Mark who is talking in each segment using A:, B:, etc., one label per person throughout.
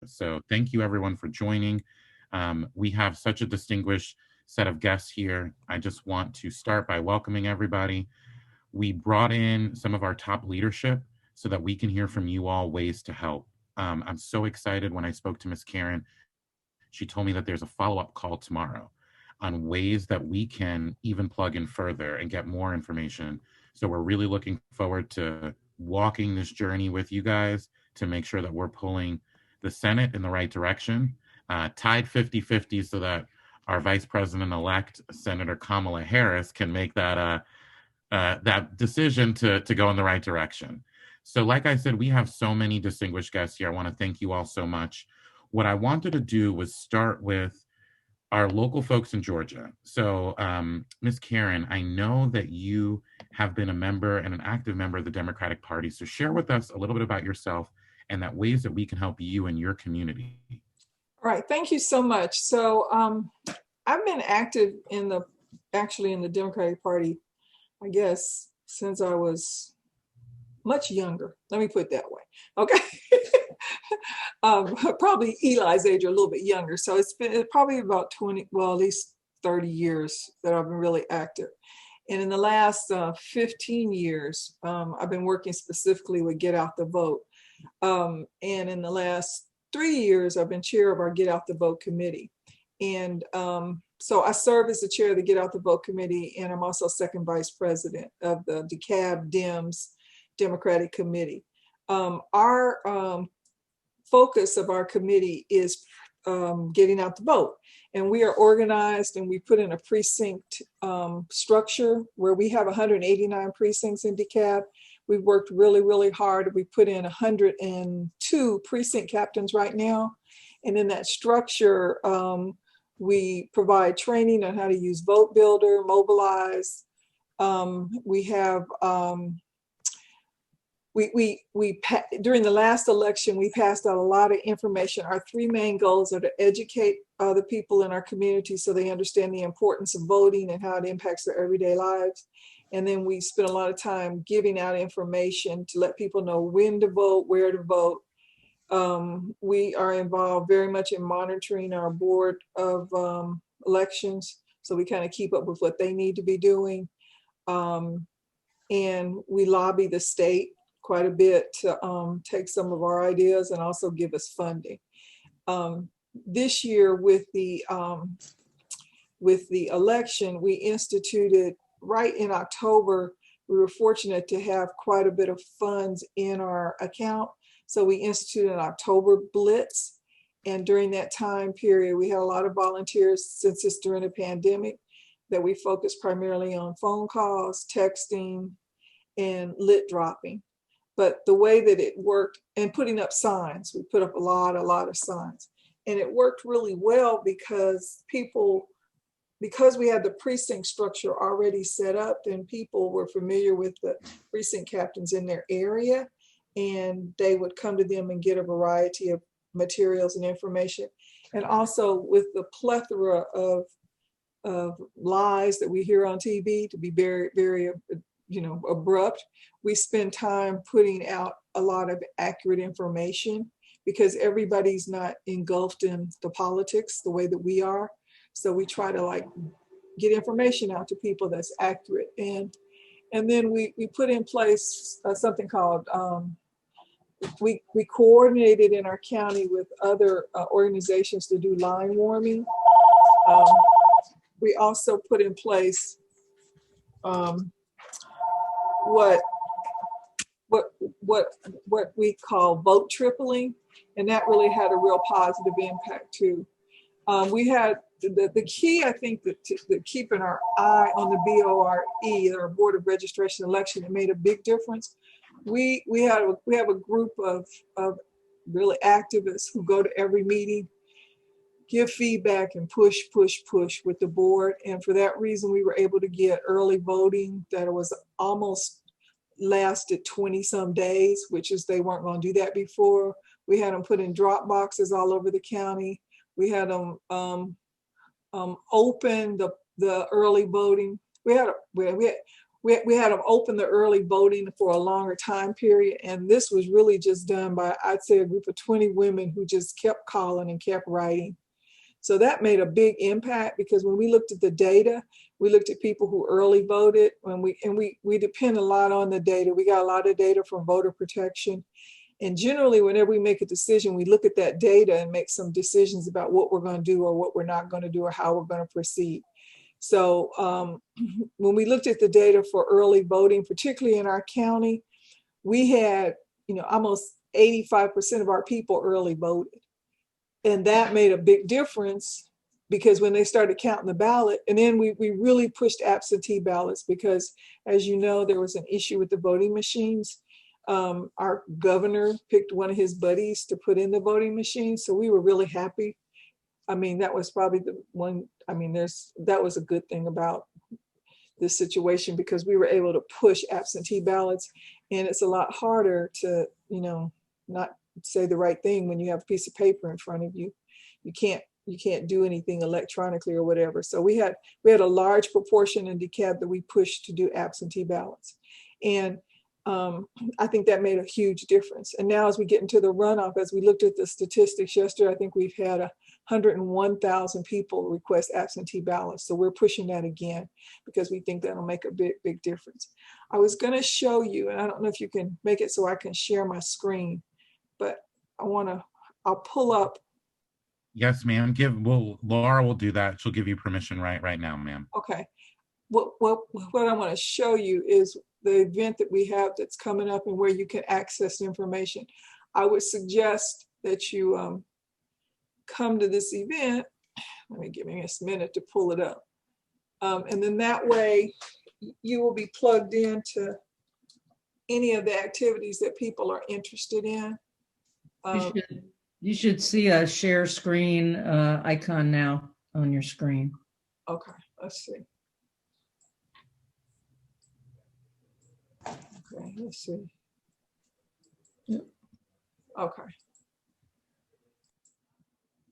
A: So thank you everyone for joining. We have such a distinguished set of guests here. I just want to start by welcoming everybody. We brought in some of our top leadership so that we can hear from you all ways to help. I'm so excited when I spoke to Miss Karen. She told me that there's a follow-up call tomorrow on ways that we can even plug in further and get more information. So we're really looking forward to walking this journey with you guys to make sure that we're pulling the Senate in the right direction, tied 50-50 so that our Vice President-elect, Senator Kamala Harris, can make that decision to go in the right direction. So like I said, we have so many distinguished guests here. I want to thank you all so much. What I wanted to do was start with our local folks in Georgia. So Ms. Karen, I know that you have been a member and an active member of the Democratic Party. So share with us a little bit about yourself and that ways that we can help you and your community.
B: All right, thank you so much. So I've been active in the Democratic Party, I guess, since I was much younger. Let me put it that way. Okay. Probably Eli's age or a little bit younger. So it's been probably about 20, well, at least 30 years that I've been really active. And in the last 15 years, I've been working specifically with Get Out the Vote. And in the last 3 years, I've been chair of our Get Out the Vote committee. And so I serve as the chair of the Get Out the Vote committee, and I'm also second vice president of the DeKalb Dems Democratic Committee. Our focus of our committee is getting out the vote. And we are organized and we put in a precinct structure where we have 189 precincts in DeKalb. We've worked really, really hard. We put in 102 precinct captains right now. And in that structure, we provide training on how to use Vote Builder, Mobilize. We have during the last election, we passed out a lot of information. Our three main goals are to educate the people in our community so they understand the importance of voting and how it impacts their everyday lives. And then we spend a lot of time giving out information to let people know when to vote, where to vote. We are involved very much in monitoring our board of elections. So we kind of keep up with what they need to be doing. And we lobby the state quite a bit to take some of our ideas and also give us funding. This year with the election, we instituted right in October. We were fortunate to have quite a bit of funds in our account. So we instituted an October Blitz. And during that time period, we had a lot of volunteers since it's during a pandemic that we focused primarily on phone calls, texting, and lit dropping. But the way that it worked, and putting up signs, we put up a lot of signs. And it worked really well because we had the precinct structure already set up, and people were familiar with the precinct captains in their area, and they would come to them and get a variety of materials and information. And also with the plethora of lies that we hear on TV, to be very, very abrupt, we spend time putting out a lot of accurate information because everybody's not engulfed in the politics the way that we are. So we try to get information out to people that's accurate. And then we put in place something called, we coordinated in our county with other organizations to do line warming. We also put in place what we call vote tripling, and that really had a real positive impact too. We had the key, I think, that keeping our eye on the BORE, our Board of Registration Election, it made a big difference. We have a group of really activists who go to every meeting, give feedback, and push with the board. And for that reason, we were able to get early voting that was almost lasted 20 some days, which is they weren't going to do that before. We had them put in drop boxes all over the county. We had them open the early voting. We had we had them open the early voting for a longer time period. And this was really just done by, I'd say, a group of 20 women who just kept calling and kept writing. So that made a big impact, because when we looked at the data, we looked at people who early voted, and we depend a lot on the data. We got a lot of data from voter protection. And generally, whenever we make a decision, we look at that data and make some decisions about what we're going to do or what we're not going to do or how we're going to proceed. So when we looked at the data for early voting, particularly in our county, we had, almost 85% of our people early voted. And that made a big difference, because when they started counting the ballot, and then we really pushed absentee ballots, because, as you know, there was an issue with the voting machines. Our governor picked one of his buddies to put in the voting machine. So we were really happy. I mean, that was probably the one, that was a good thing about this situation, because we were able to push absentee ballots. And it's a lot harder to, not say the right thing when you have a piece of paper in front of you. You can't do anything electronically or whatever. So we had a large proportion in DeKalb that we pushed to do absentee ballots. And I think that made a huge difference. And now as we get into the runoff, as we looked at the statistics yesterday, I think we've had 101,000 people request absentee ballots. So we're pushing that again, because we think that'll make a big difference. I was going to show you, and I don't know if you can make it so I can share my screen, but I'll pull up.
A: Yes, ma'am. Laura will do that. She'll give you permission right now, ma'am.
B: Okay. What I want to show you is the event that we have that's coming up and where you can access information. I would suggest that you come to this event. Give me a minute to pull it up. And then that way you will be plugged into any of the activities that people are interested in.
C: You should see a share screen icon now on your screen.
B: Okay, let's see. Okay, let's see. Yep. Okay.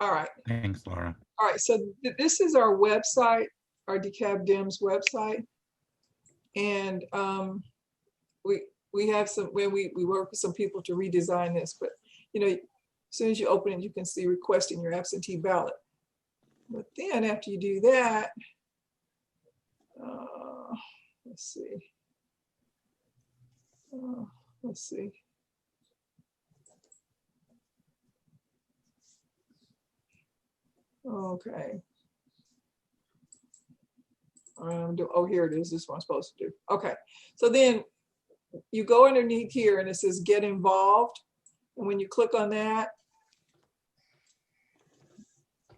B: All right.
A: Thanks, Laura.
B: All right, so this is our website, our DeKalb Dems website. And we have we work with some people to redesign this, but as soon as you open it, you can see requesting your absentee ballot. But then after you do that, let's see. Let's see. Okay. Here it is. This is what I'm supposed to do. Okay. So then you go underneath here and it says get involved. And when you click on that,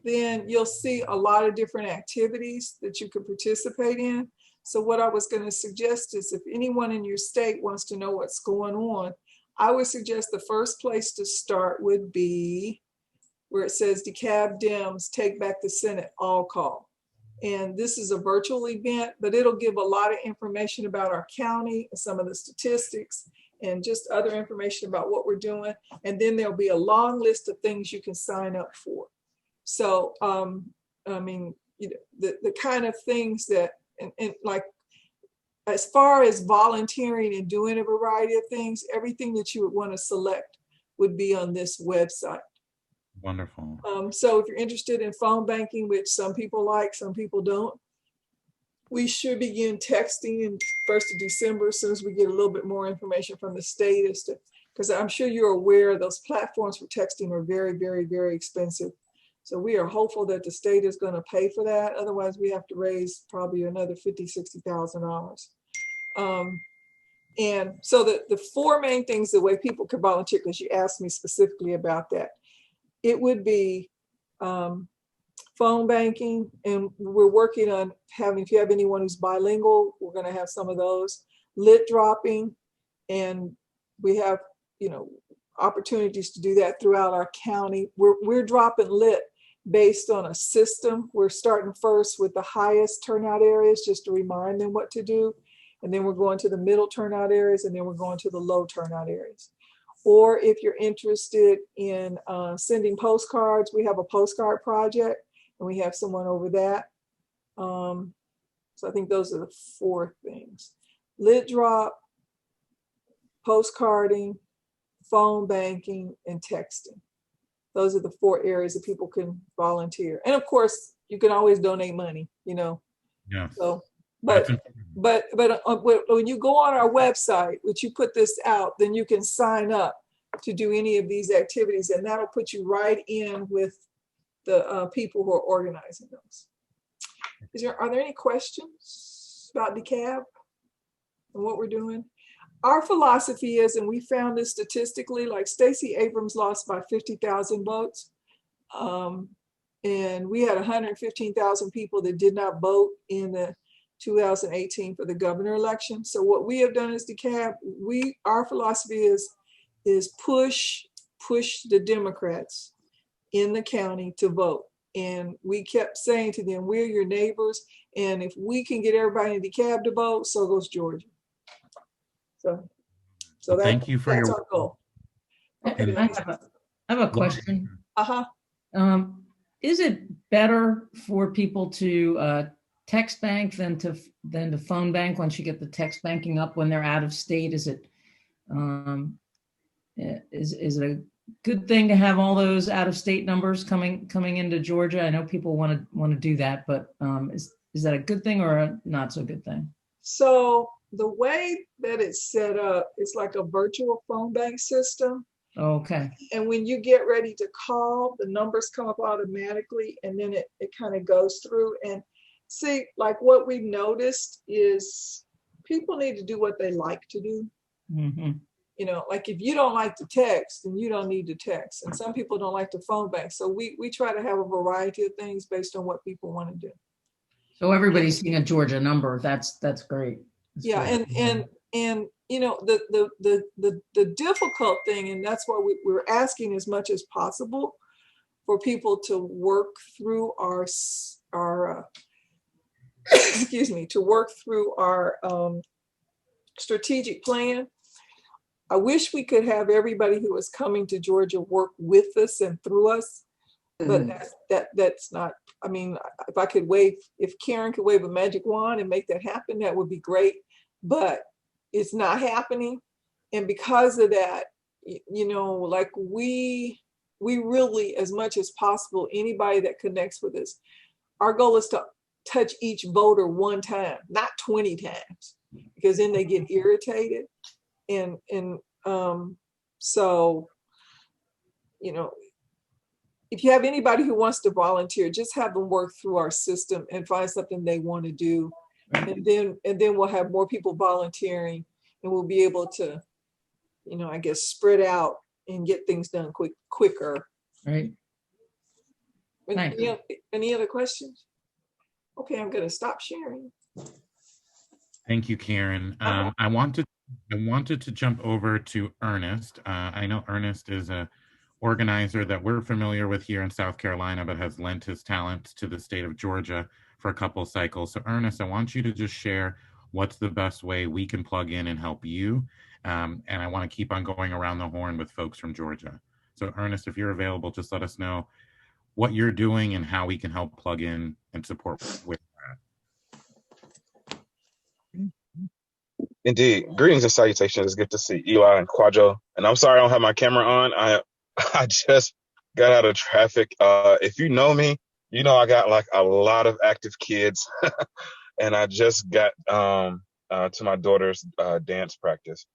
B: then you'll see a lot of different activities that you can participate in. So what I was going to suggest is, if anyone in your state wants to know what's going on, I would suggest the first place to start would be where it says DeKalb Dems Take Back the Senate All Call. And this is a virtual event, but it'll give a lot of information about our county and some of the statistics and just other information about what we're doing. And then there'll be a long list of things you can sign up for. So, the kind of things that, and like, as far as volunteering and doing a variety of things, everything that you would want to select would be on this website.
A: Wonderful.
B: So if you're interested in phone banking, which some people like, some people don't, we should begin texting in 1st of December, as soon as we get a little bit more information from the state, as to, because I'm sure you're aware those platforms for texting are very, very, very expensive. So we are hopeful that the state is going to pay for that. Otherwise, we have to raise probably another $50,000, $60,000. And so the four main things, the way people can volunteer, because you asked me specifically about that, it would be phone banking, and we're working on having, if you have anyone who's bilingual, we're going to have some of those. Lit dropping, and we have, opportunities to do that throughout our county. We're dropping lit based on a system. We're starting first with the highest turnout areas, just to remind them what to do. And then we're going to the middle turnout areas, and then we're going to the low turnout areas. Or if you're interested in sending postcards, we have a postcard project, and we have someone over that. So I think those are the four things. lit drop, postcarding, phone banking, and texting. Those are the 4 areas that people can volunteer. And of course, you can always donate money, you know.
A: Yeah.
B: So,
A: That's
B: but
A: important.
B: when you go on our website, which you put this out, then you can sign up to do any of these activities, and that'll put you right in with the people who are organizing those. Are there any questions about DeKalb and what we're doing? Our philosophy is, and we found this statistically, like Stacey Abrams lost by 50,000 votes. And we had 115,000 people that did not vote in the 2018 for the governor election. So what we have done as DeKalb, our philosophy is push the Democrats in the county to vote. And we kept saying to them, we're your neighbors, and if we can get everybody in DeKalb to vote, so goes Georgia. So
A: Thank you for
B: that's
A: your
B: our goal. Okay.
C: I have a question.
B: Uh-huh.
C: Is it better for people to text bank than to phone bank once you get the text banking up when they're out of state? Is it a good thing to have all those out of state numbers coming into Georgia? I know people want to do that, but is that a good thing or a not so good thing?
B: So the way that it's set up, it's like a virtual phone bank system.
C: Okay.
B: And when you get ready to call, the numbers come up automatically, and then it kind of goes through. And see, like what we noticed is people need to do what they like to do.
C: Mm-hmm.
B: You know, like if you don't like to text, then you don't need to text. And some people don't like to phone bank. So we try to have a variety of things based on what people want to do.
C: So everybody's seeing a Georgia number. That's great. That's
B: yeah,
C: great.
B: and you know, the difficult thing, and that's why we're asking as much as possible for people to work through our excuse me, to work through our strategic plan. I wish we could have everybody who is coming to Georgia work with us and through us, but that's not. I mean, if Karen could wave a magic wand and make that happen, that would be great. But it's not happening, and because of that, you know, like we really, as much as possible, anybody that connects with us, our goal is to touch each voter one time, not 20 times, because then they get irritated. And so, you know, if you have anybody who wants to volunteer, just have them work through our system and find something they want to do. And then we'll have more people volunteering, and we'll be able to, you know, I guess, spread out and get things done quicker.
C: Right.
B: Any other questions? Okay, I'm going to stop sharing.
A: Thank you, Karen. I wanted to jump over to Ernest. I know Ernest is a organizer that we're familiar with here in South Carolina, but has lent his talents to the state of Georgia for a couple cycles. So Ernest, I want you to just share what's the best way we can plug in and help you. And I want to keep on going around the horn with folks from Georgia. So Ernest, if you're available, just let us know what you're doing and how we can help plug in and support with that.
D: Indeed. Greetings and salutations. It's good to see Eli and Quadro. And I'm sorry I don't have my camera on. I just got out of traffic. If you know me, you know I got like a lot of active kids. And I just got to my daughter's dance practice.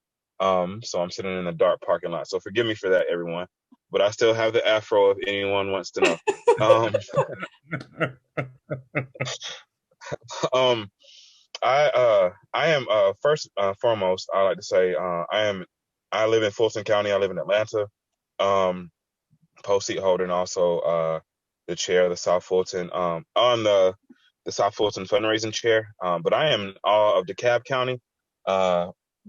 D: So I'm sitting in a dark parking lot. So forgive me for that, everyone. But I still have the afro if anyone wants to know. I am first foremost, I like to say I live in Fulton County. I live in Atlanta. Post seat holder, and also the chair of the South Fulton on the South Fulton fundraising chair. But I am all of DeKalb County.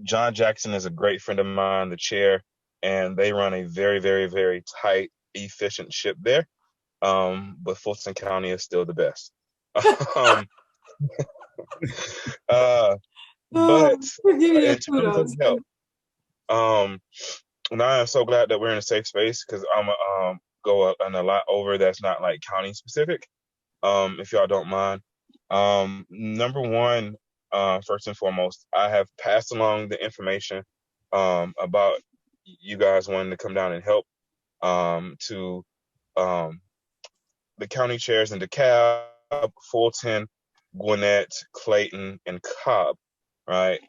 D: John Jackson is a great friend of mine, the chair, and they run a very, very, very tight, efficient ship there. But Fulton County is still the best. But in terms of help, and I am so glad that we're in a safe space, because I'm gonna go on a lot over that's not like county specific, if y'all don't mind. Number one, first and foremost, I have passed along the information about you guys wanting to come down and help to um, the county chairs in DeKalb, Fulton, Gwinnett, Clayton, and Cobb. Right.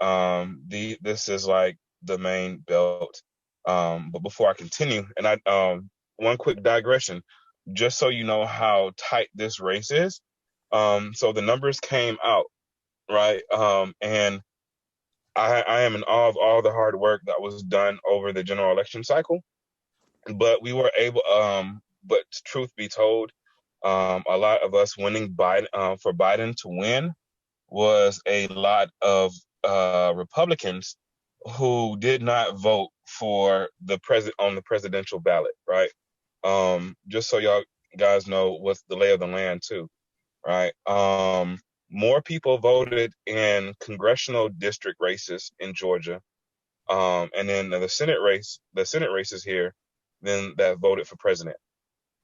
D: This is like the main belt. But before I continue, and one quick digression, just so you know how tight this race is. So the numbers came out, right? And I am in awe of all the hard work that was done over the general election cycle. But we were able, but truth be told, a lot of us winning Biden for Biden to win was a lot of Republicans who did not vote for the president on the presidential ballot, right? Just so y'all guys know what's the lay of the land too, right? More people voted in congressional district races in Georgia, and then the Senate races here, than that voted for president,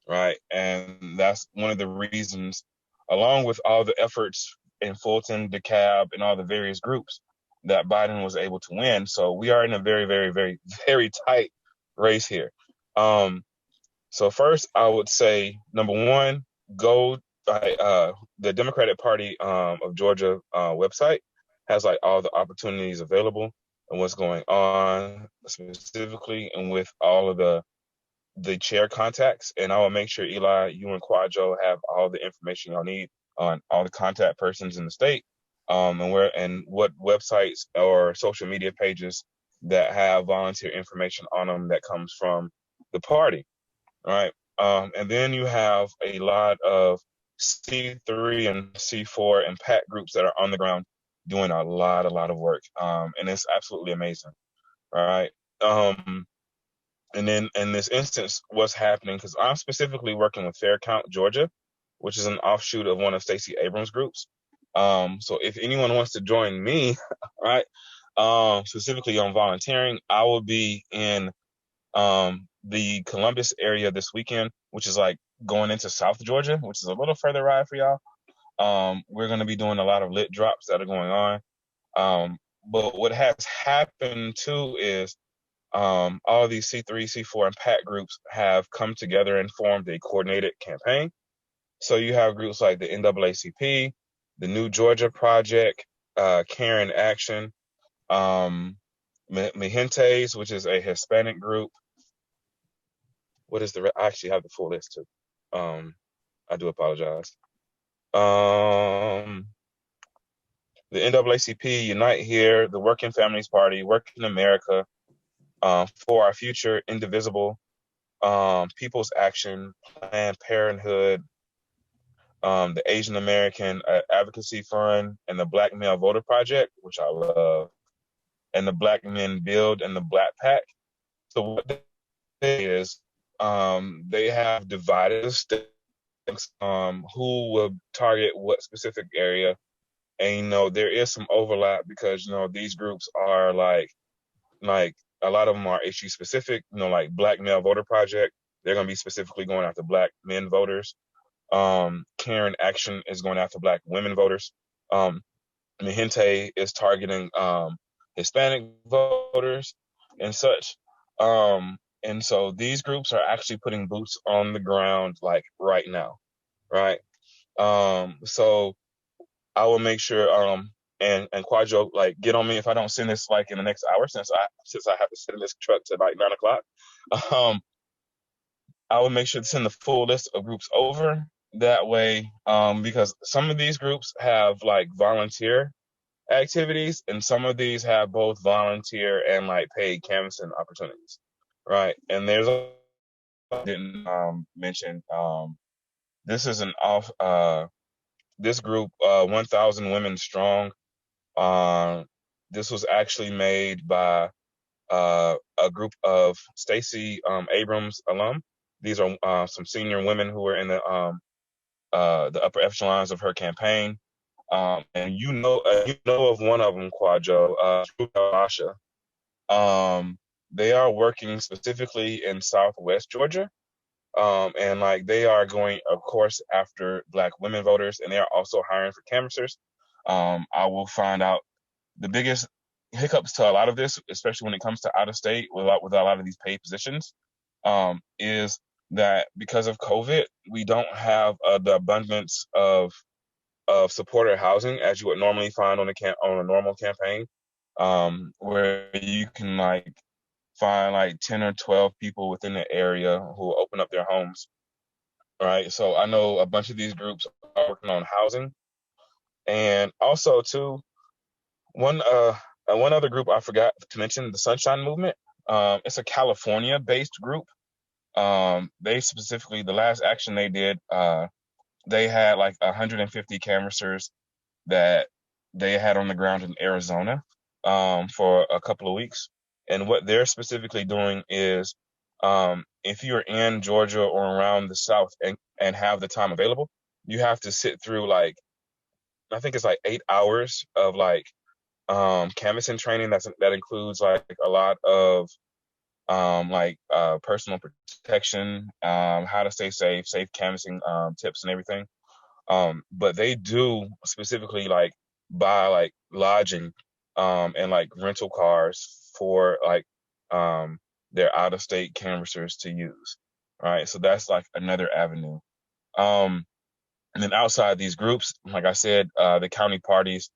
D: right? And that's one of the reasons, along with all the efforts in Fulton, DeKalb, and all the various groups, that Biden was able to win. So we are in a very, very, very, very tight race here. So first, I would say number one, go the Democratic Party of Georgia website has like all the opportunities available and what's going on specifically, and with all of the chair contacts. And I will make sure, Eli, you and Quadro have all the information y'all need on all the contact persons in the state, and what websites or social media pages that have volunteer information on them that comes from the party, right? And then you have a lot of C3 and C4 and PAC groups that are on the ground doing a lot of work, and it's absolutely amazing, right? And then in this instance, what's happening, because I'm specifically working with Fair Count, Georgia, which is an offshoot of one of Stacey Abrams' groups. So if anyone wants to join me, right, specifically on volunteering, I will be in the Columbus area this weekend, which is like going into South Georgia, which is a little further ride for y'all. We're going to be doing a lot of lit drops that are going on. But what has happened too is all these C3, C4, and PAC groups have come together and formed a coordinated campaign. So you have groups like the NAACP, the New Georgia Project, Karen Action, Mejentes, which is a Hispanic group. What is I actually have the full list too. I do apologize. The NAACP, Unite Here, the Working Families Party, Working America, For Our Future, Indivisible, People's Action, Planned Parenthood, the Asian American Advocacy Fund, and the Black Male Voter Project, which I love, and the Black Men Build and the Black Pack. So what they is, they have divided the states, who will target what specific area. And, there is some overlap because, these groups are like a lot of them are issue specific, like Black Male Voter Project. They're going to be specifically going after Black men voters. Karen Action is going after Black women voters. Mejente is targeting Hispanic voters and such. And so these groups are actually putting boots on the ground like right now, right? So I will make sure and Quadro, like, get on me if I don't send this like in the next hour, since I have to sit in this truck to like 9 o'clock. I will make sure to send the full list of groups over that way, because some of these groups have like volunteer activities, and some of these have both volunteer and like paid canvassing opportunities, right? And there's I didn't mention, this is this group, 1,000 Women Strong. This was actually made by a group of Stacey Abrams alum. These are some senior women who were in the upper echelons of her campaign. And you know of one of them, Quadro, Asha. They are working specifically in Southwest Georgia. And like they are going, of course, after Black women voters, and they are also hiring for canvassers. I will find out the biggest hiccups to a lot of this, especially when it comes to out of state with a lot of these paid positions, is that because of COVID, we don't have the abundance of supported housing as you would normally find on a normal campaign, where you can like find like 10 or 12 people within the area who open up their homes. Right. So I know a bunch of these groups are working on housing, and also too one one other group I forgot to mention, the Sunshine Movement. It's a California based group. They specifically, the last action they did, they had like 150 canvassers that they had on the ground in Arizona, for a couple of weeks. And what they're specifically doing is, if you're in Georgia or around the South and have the time available, you have to sit through like, I think it's like 8 hours of like canvassing training. That includes like a lot of personal protection, how to stay safe canvassing tips and everything. But they do specifically like buy like lodging and like rental cars for like their out of state canvassers to use. Right. So that's like another avenue. And then outside these groups, like I said, the county parties,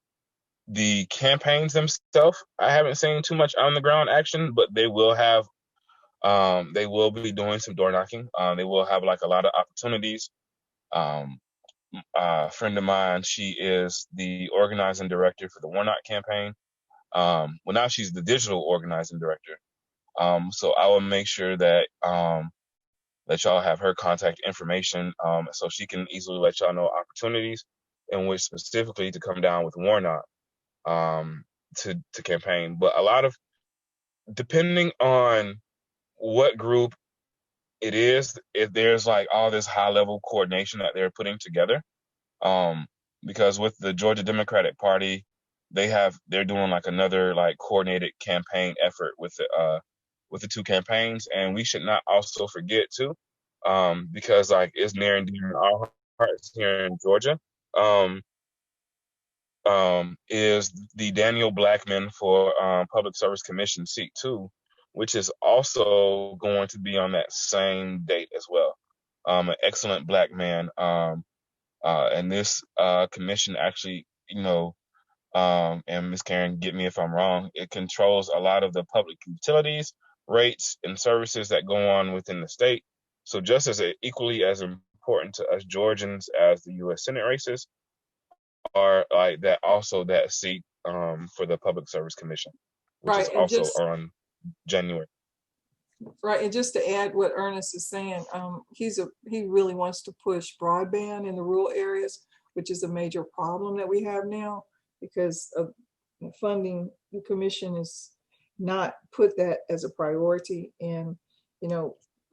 D: the campaigns themselves, I haven't seen too much on the ground action, but they will be doing some door knocking. They will have like a lot of opportunities. A friend of mine, she is the organizing director for the Warnock campaign. Well, now she's the digital organizing director. So I will make sure that y'all have her contact information, so she can easily let y'all know opportunities in which specifically to come down with Warnock to campaign. But a lot of, depending on what group it is, if there's like all this high level coordination that they're putting together, because with the Georgia Democratic Party, they're doing like another like coordinated campaign effort with the two campaigns. And we should not also forget too, because like it's near and dear to our hearts here in Georgia, is the Daniel Blackman for Public Service Commission seat 2, which is also going to be on that same date as well. An excellent black man, and this commission actually, and Ms. Karen, get me if I'm wrong, it controls a lot of the public utilities, rates, and services that go on within the state. So just as equally as important to us Georgians as the U.S. Senate races are like that, also that seat for the Public Service Commission, which is also on January.
B: Right, and just to add what Ernest is saying, he really wants to push broadband in the rural areas, which is a major problem that we have now because of funding. The commission is not put that as a priority, and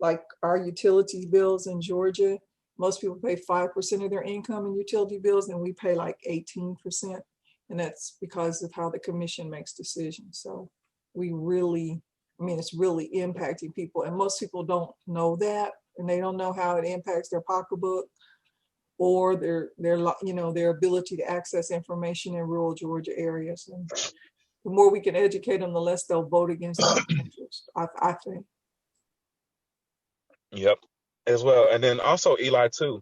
B: like our utility bills in Georgia, most people pay 5% of their income in utility bills, and we pay like 18%, and that's because of how the commission makes decisions. So we really, it's really impacting people, and most people don't know that, and they don't know how it impacts their pocketbook or their ability to access information in rural Georgia areas. And the more we can educate them, the less they'll vote against our interest, I think.
D: Yep, as well. And then also Eli too.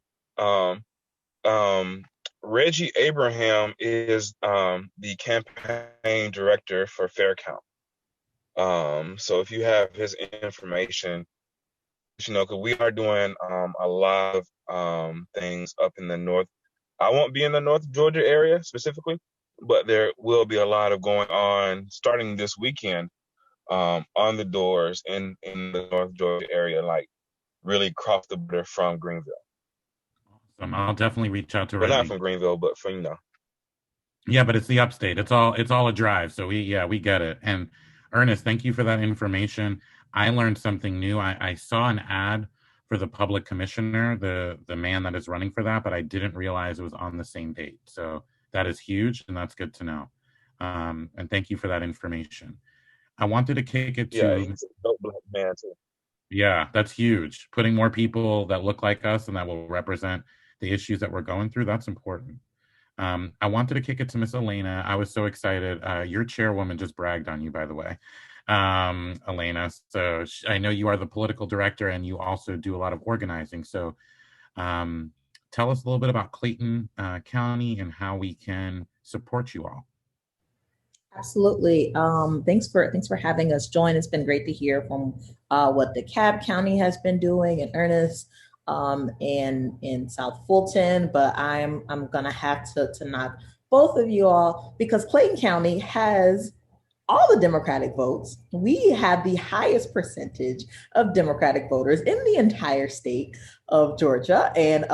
D: Reggie Abraham is the campaign director for Fair Count. So if you have his information, because we are doing a lot of things up in the north. I won't be in the North Georgia area specifically, but there will be a lot of going on starting this weekend on the doors in the North Georgia area, like really cross the border from Greenville.
A: I'll definitely reach out to Reggie.
D: Well, not from Greenville, but from
A: Yeah, but it's the upstate. It's all a drive. So we get it. And Ernest, thank you for that information. I learned something new. I saw an ad for the public commissioner, the man that is running for that, but I didn't realize it was on the same date. So that is huge, and that's good to know. And thank you for that information. I wanted to kick it to
D: he's a dope black man too.
A: Yeah, that's huge. Putting more people that look like us and that will represent the issues that we're going through, that's important. I wanted to kick it to Miss Elena. I was so excited. Your chairwoman just bragged on you, by the way, Elena. So I know you are the political director and you also do a lot of organizing. So tell us a little bit about Clayton County and how we can support you all.
E: Absolutely. Thanks for having us join. It's been great to hear from what the DeKalb County has been doing in earnest in South Fulton. But I'm gonna have to knock both of you all because Clayton County has all the Democratic votes. We have the highest percentage of Democratic voters in the entire state of Georgia. And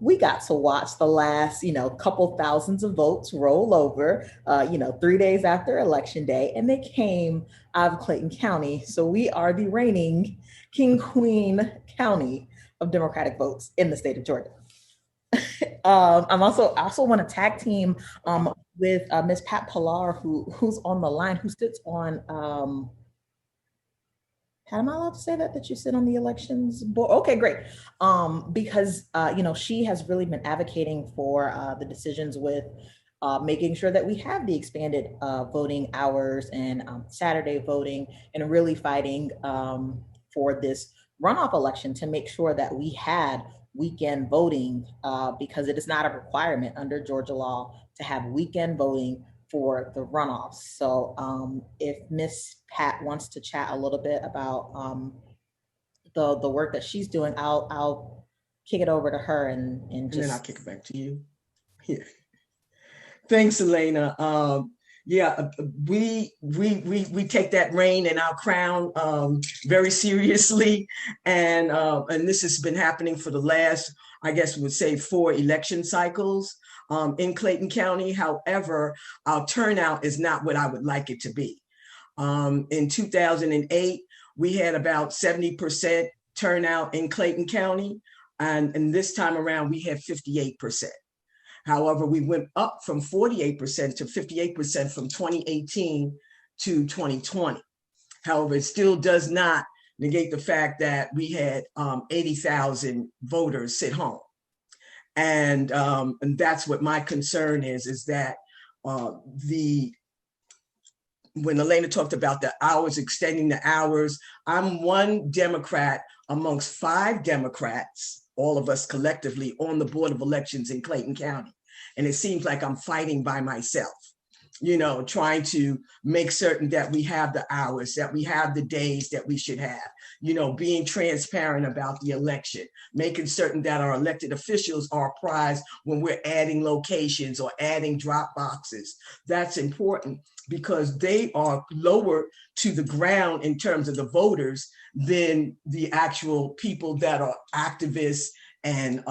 E: we got to watch the last, couple thousands of votes roll over, 3 days after Election Day, and they came out of Clayton County. So we are the reigning King Queen County of Democratic votes in the state of Georgia. I also want to tag team with Ms. Pat Pilar, who's on the line, who sits on, Pat, am I allowed to say that you sit on the elections board? Okay, great. Because, she has really been advocating for the decisions with making sure that we have the expanded voting hours and Saturday voting, and really fighting for this runoff election to make sure that we had weekend voting because it is not a requirement under Georgia law to have weekend voting for the runoffs. So if Miss Pat wants to chat a little bit about the work that she's doing, I'll kick it over to her and
F: then I'll kick it back to you. Yeah. Thanks, Elena. We take that reign and our crown very seriously, and this has been happening for the last, I guess we would say, 4 election cycles in Clayton County. However, our turnout is not what I would like it to be. In 2008, we had about 70% turnout in Clayton County, and this time around we had 58%. However, we went up from 48% to 58% from 2018 to 2020. However, it still does not negate the fact that we had 80,000 voters sit home. And that's what my concern is that when Elena talked about the hours, extending the hours, I'm one Democrat amongst 5 Democrats, all of us collectively, on the Board of Elections in Clayton County. And it seems like I'm fighting by myself, trying to make certain that we have the hours, that we have the days that we should have, being transparent about the election, making certain that our elected officials are apprised when we're adding locations or adding drop boxes. That's important because they are lower to the ground in terms of the voters than the actual people that are activists and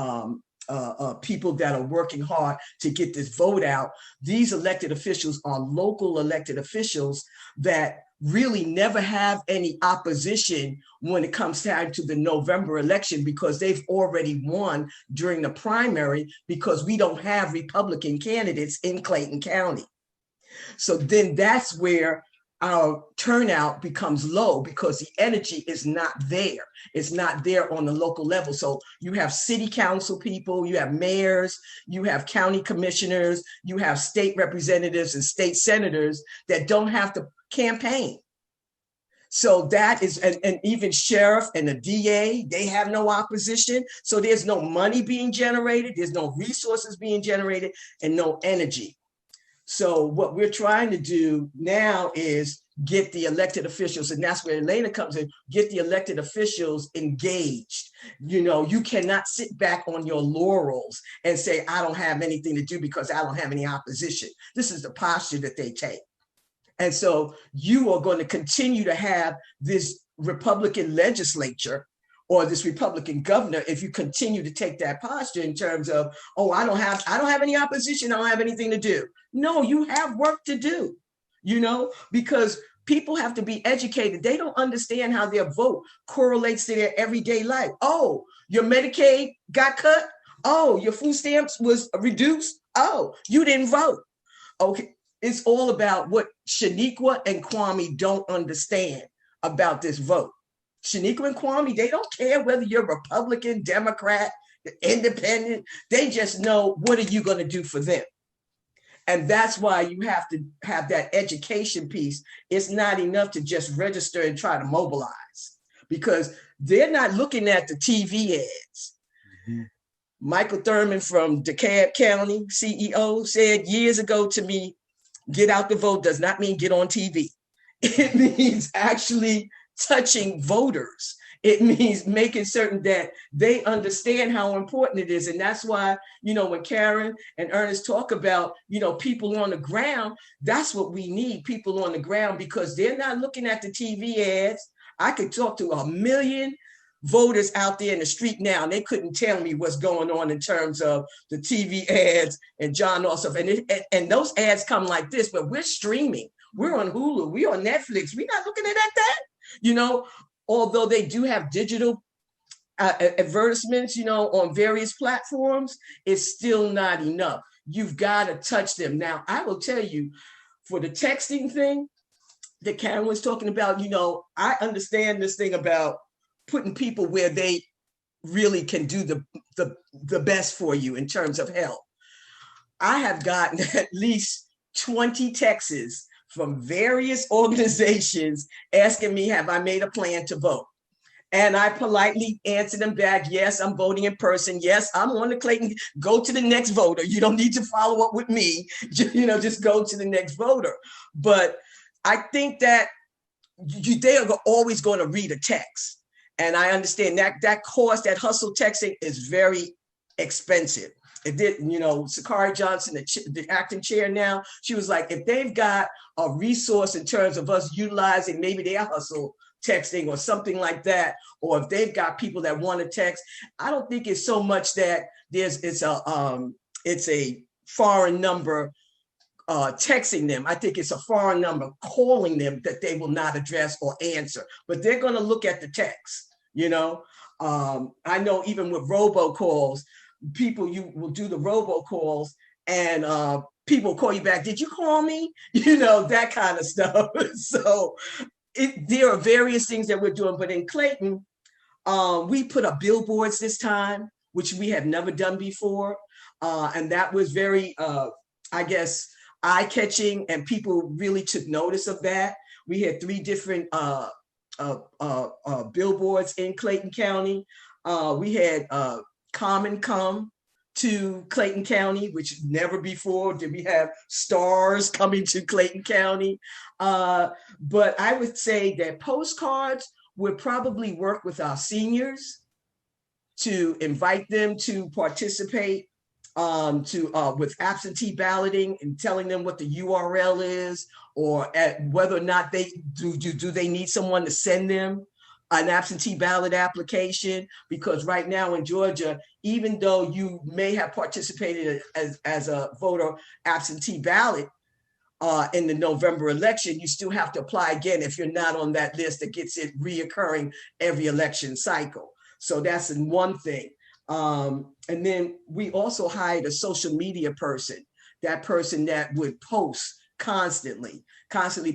F: people that are working hard to get this vote out. These elected officials are local elected officials that really never have any opposition when it comes time to the November election because they've already won during the primary because we don't have Republican candidates in Clayton County. So then that's where our turnout becomes low because the energy is not there. It's not there on the local level. So you have city council people, you have mayors, you have county commissioners, you have state representatives and state senators that don't have to campaign. So that is, and even sheriff and the DA, they have no opposition. So there's no money being generated, there's no resources being generated, and no energy. So what we're trying to do now is get the elected officials, and that's where Elena comes in, get the elected officials engaged. You cannot sit back on your laurels and say, I don't have anything to do because I don't have any opposition. This is the posture that they take. And so you are going to continue to have this Republican legislature or this Republican governor if you continue to take that posture in terms of, oh, I don't have any opposition, I don't have anything to do. No, you have work to do, because people have to be educated. They don't understand how their vote correlates to their everyday life. Oh, your Medicaid got cut. Oh, your food stamps was reduced. Oh, you didn't vote. Okay. It's all about what Shaniqua and Kwame don't understand about this vote. Shaniqua and Kwame, they don't care whether you're Republican, Democrat, Independent. They just know, what are you going to do for them? And that's why you have to have that education piece. It's not enough to just register and try to mobilize, because they're not looking at the TV ads. Mm-hmm. Michael Thurman from DeKalb County, CEO, said years ago to me, get out the vote does not mean get on TV. It means actually touching voters. It means making certain that they understand how important it is. And that's why, when Karen and Ernest talk about, people on the ground, that's what we need, people on the ground, because they're not looking at the TV ads. I could talk to 1 million voters out there in the street now, and they couldn't tell me what's going on in terms of the TV ads and John Ossoff. And those ads come like this, but we're streaming. We're on Hulu. We're on Netflix. We're not looking at that, although they do have digital advertisements, on various platforms, it's still not enough. You've got to touch them. Now, I will tell you, for the texting thing that Karen was talking about, I understand this thing about putting people where they really can do the best for you in terms of help. I have gotten at least 20 texts from various organizations asking me, have I made a plan to vote? And I politely answer them back, yes, I'm voting in person. Yes, I'm on the Clayton. Go to the next voter. You don't need to follow up with me. Just go to the next voter. But I think that they are always going to read a text. And I understand that cost, that hustle texting is very expensive. It did, Sakari Johnson, the acting chair now, she was like, if they've got a resource in terms of us utilizing maybe their hustle texting or something like that, or if they've got people that want to text, I don't think it's so much that it's a foreign number texting them. I think it's a foreign number calling them that they will not address or answer, but they're going to look at the text. I know even with robocalls, you will do the robocalls and people call you back. Did you call me? That kind of stuff. So there are various things that we're doing, but in Clayton, we put up billboards this time, which we have never done before. And that was very, eye-catching, and people really took notice of that. We had 3 different billboards in Clayton County. We had Common come to Clayton County, which never before did we have stars coming to Clayton County. But I would say that postcards would probably work with our seniors to invite them to participate with absentee balloting and telling them what the URL is, or whether or not they do they need someone to send them an absentee ballot application. Because right now in Georgia, even though you may have participated as a voter absentee ballot in the November election, you still have to apply again if you're not on that list that gets it reoccurring every election cycle. So that's one thing. And then we also hired a social media person, that person that would post constantly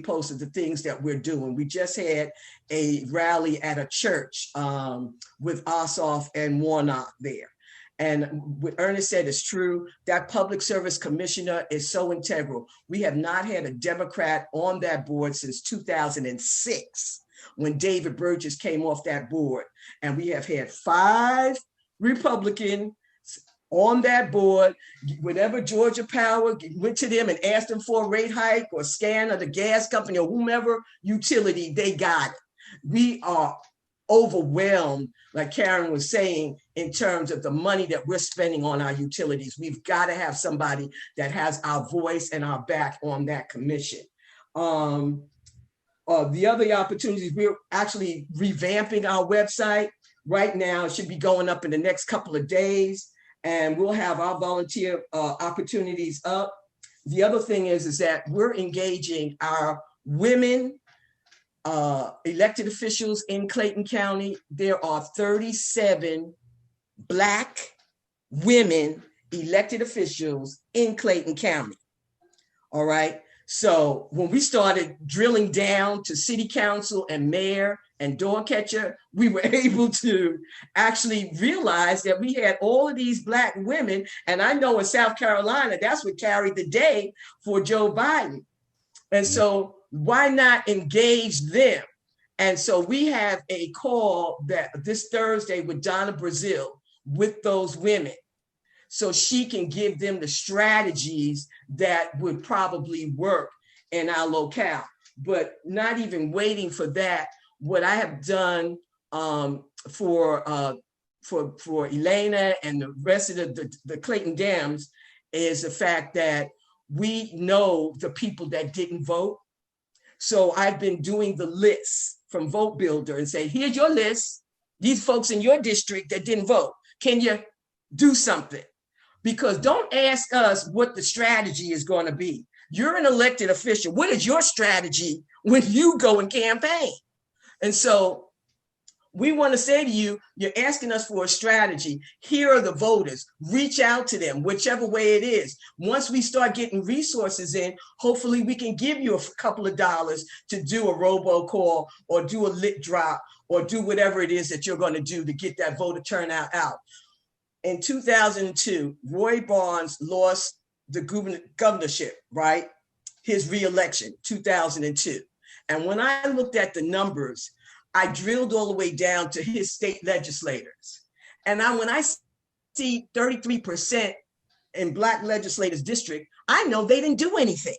F: posted the things that we're doing. We just had a rally at a church with Ossoff and Warnock there. And what Ernest said is true. That public service commissioner is so integral. We have not had a Democrat on that board since 2006, when David Burgess came off that board. And we have had 5 Republican on that board. Whenever Georgia Power went to them and asked them for a rate hike or scan of the gas company or whomever utility, they got it. We are overwhelmed, like Karen was saying, in terms of the money that we're spending on our utilities. We've got to have somebody that has our voice and our back on that commission. The other opportunities, we're actually revamping our website right now. It should be going up in the next couple of days, and we'll have our volunteer opportunities up. The other thing is that we're engaging our women elected officials in Clayton County. There are 37 Black women elected officials in Clayton County. All right. So when we started drilling down to city council and mayor and dog catcher, we were able to actually realize that we had all of these Black women. And I know in South Carolina, that's what carried the day for Joe Biden. And so why not engage them? And so we have a call that this Thursday with Donna Brazil with those women, so she can give them the strategies that would probably work in our locale. But not even waiting for that, what I have done for Elena and the rest of the Clayton Dems is the fact that we know the people that didn't vote. So I've been doing the lists from Vote Builder and say, here's your list, these folks in your district that didn't vote. Can you do something? Because don't ask us what the strategy is going to be. You're an elected official. What is your strategy when you go and campaign? And so we want to say to you, you're asking us for a strategy. Here are the voters. Reach out to them, whichever way it is. Once we start getting resources in, hopefully we can give you a couple of dollars to do a robocall or do a lit drop or do whatever it is that you're going to do to get that voter turnout out. In 2002, Roy Barnes lost the governorship, right? His reelection, 2002. And when I looked at the numbers, I drilled all the way down to his state legislators. And when I see 33% in Black legislators district, I know they didn't do anything.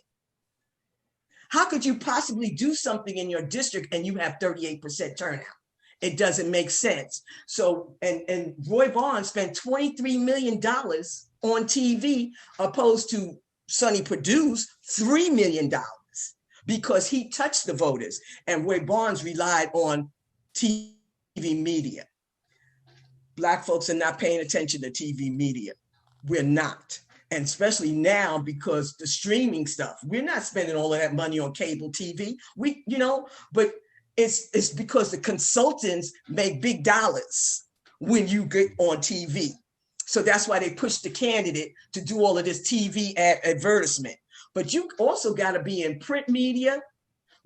F: How could you possibly do something in your district and you have 38% turnout? It doesn't make sense. So, and Roy Barnes spent $23 million on TV opposed to Sonny Perdue's $3 million because he touched the voters, and Roy Barnes relied on TV media. Black folks are not paying attention to TV media. We're not. And especially now because the streaming stuff, we're not spending all of that money on cable TV. But it's because the consultants make big dollars when you get on TV. So that's why they push the candidate to do all of this TV advertisement. But you also got to be in print media,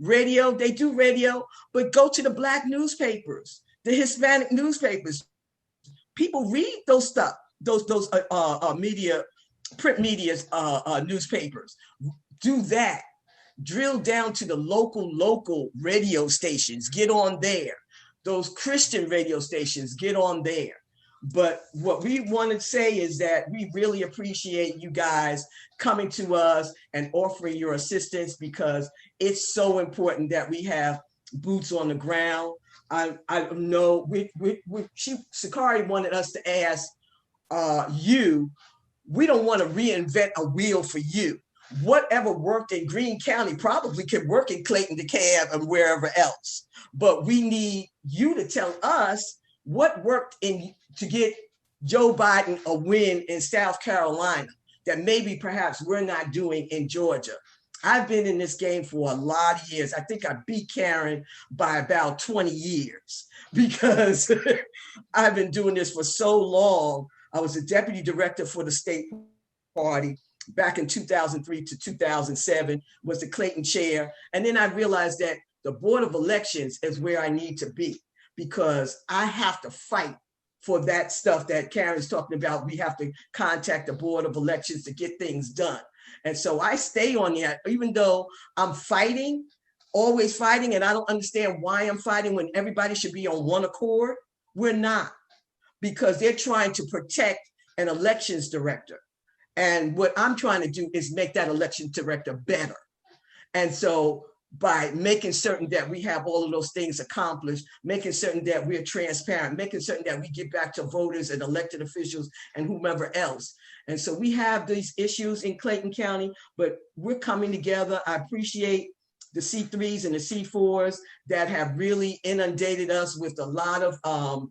F: radio. They do radio, but go to the Black newspapers, the Hispanic newspapers. People read those stuff, those media, print media's newspapers. Do that. Drill down to the local radio stations. Get on there. Those Christian radio stations, get on there. But what we want to say is that we really appreciate you guys coming to us and offering your assistance, because it's so important that we have boots on the ground. I know Sakari wanted us to ask you, we don't want to reinvent a wheel for you. Whatever worked in Greene County probably can work in Clayton, DeKalb, and wherever else. But we need you to tell us what worked to get Joe Biden a win in South Carolina that maybe perhaps we're not doing in Georgia. I've been in this game for a lot of years. I think I beat Karen by about 20 years because I've been doing this for so long. I was a deputy director for the state party back in 2003 to 2007, was the Clayton chair. And then I realized that the Board of Elections is where I need to be, because I have to fight for that stuff that Karen's talking about. We have to contact the Board of Elections to get things done. And so I stay on that, even though I'm fighting, always fighting, and I don't understand why I'm fighting when everybody should be on one accord. We're not, because they're trying to protect an elections director. And what I'm trying to do is make that election director better. And so by making certain that we have all of those things accomplished, making certain that we're transparent, making certain that we get back to voters and elected officials and whomever else. And so we have these issues in Clayton County, but we're coming together. I appreciate the C3s and the C4s that have really inundated us with a lot of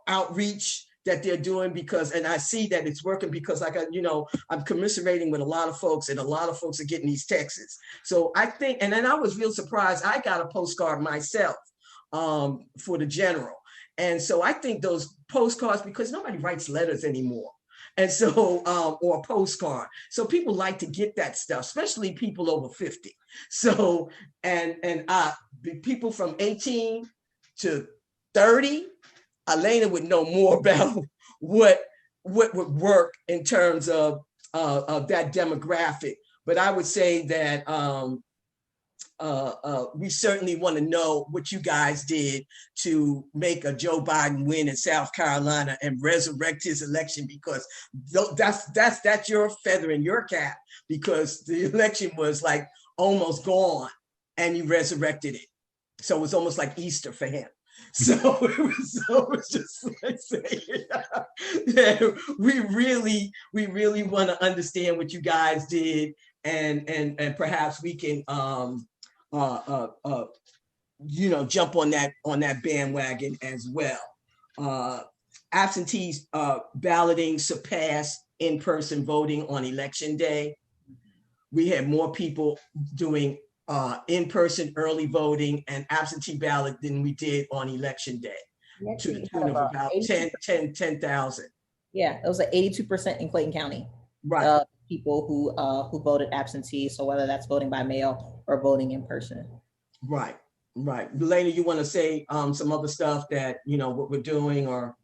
F: outreach that they're doing, and I see that it's working, because I'm commiserating with a lot of folks, and a lot of folks are getting these texts. So I think, and then I was real surprised, I got a postcard myself for the general. And so I think those postcards, because nobody writes letters anymore. And so, or a postcard. So people like to get that stuff, especially people over 50. So, and people from 18 to 30, Elena would know more about what would work in terms of that demographic. But I would say that we certainly want to know what you guys did to make a Joe Biden win in South Carolina and resurrect his election, because that's your feather in your cap, because the election was like almost gone and you resurrected it. So it was almost like Easter for him. So it was just like saying that we really want to understand what you guys did, and perhaps we can jump on that bandwagon as well. Absentee balloting surpassed in-person voting on election day. We had more people doing in-person early voting and absentee ballot than we did on election day, to the tune of about 10,000.
E: Yeah, it was 82% in Clayton County.
F: Right.
E: People who voted absentee, so whether that's voting by mail or voting in person.
F: Right. Elena, you want to say some other stuff that, what we're doing, or?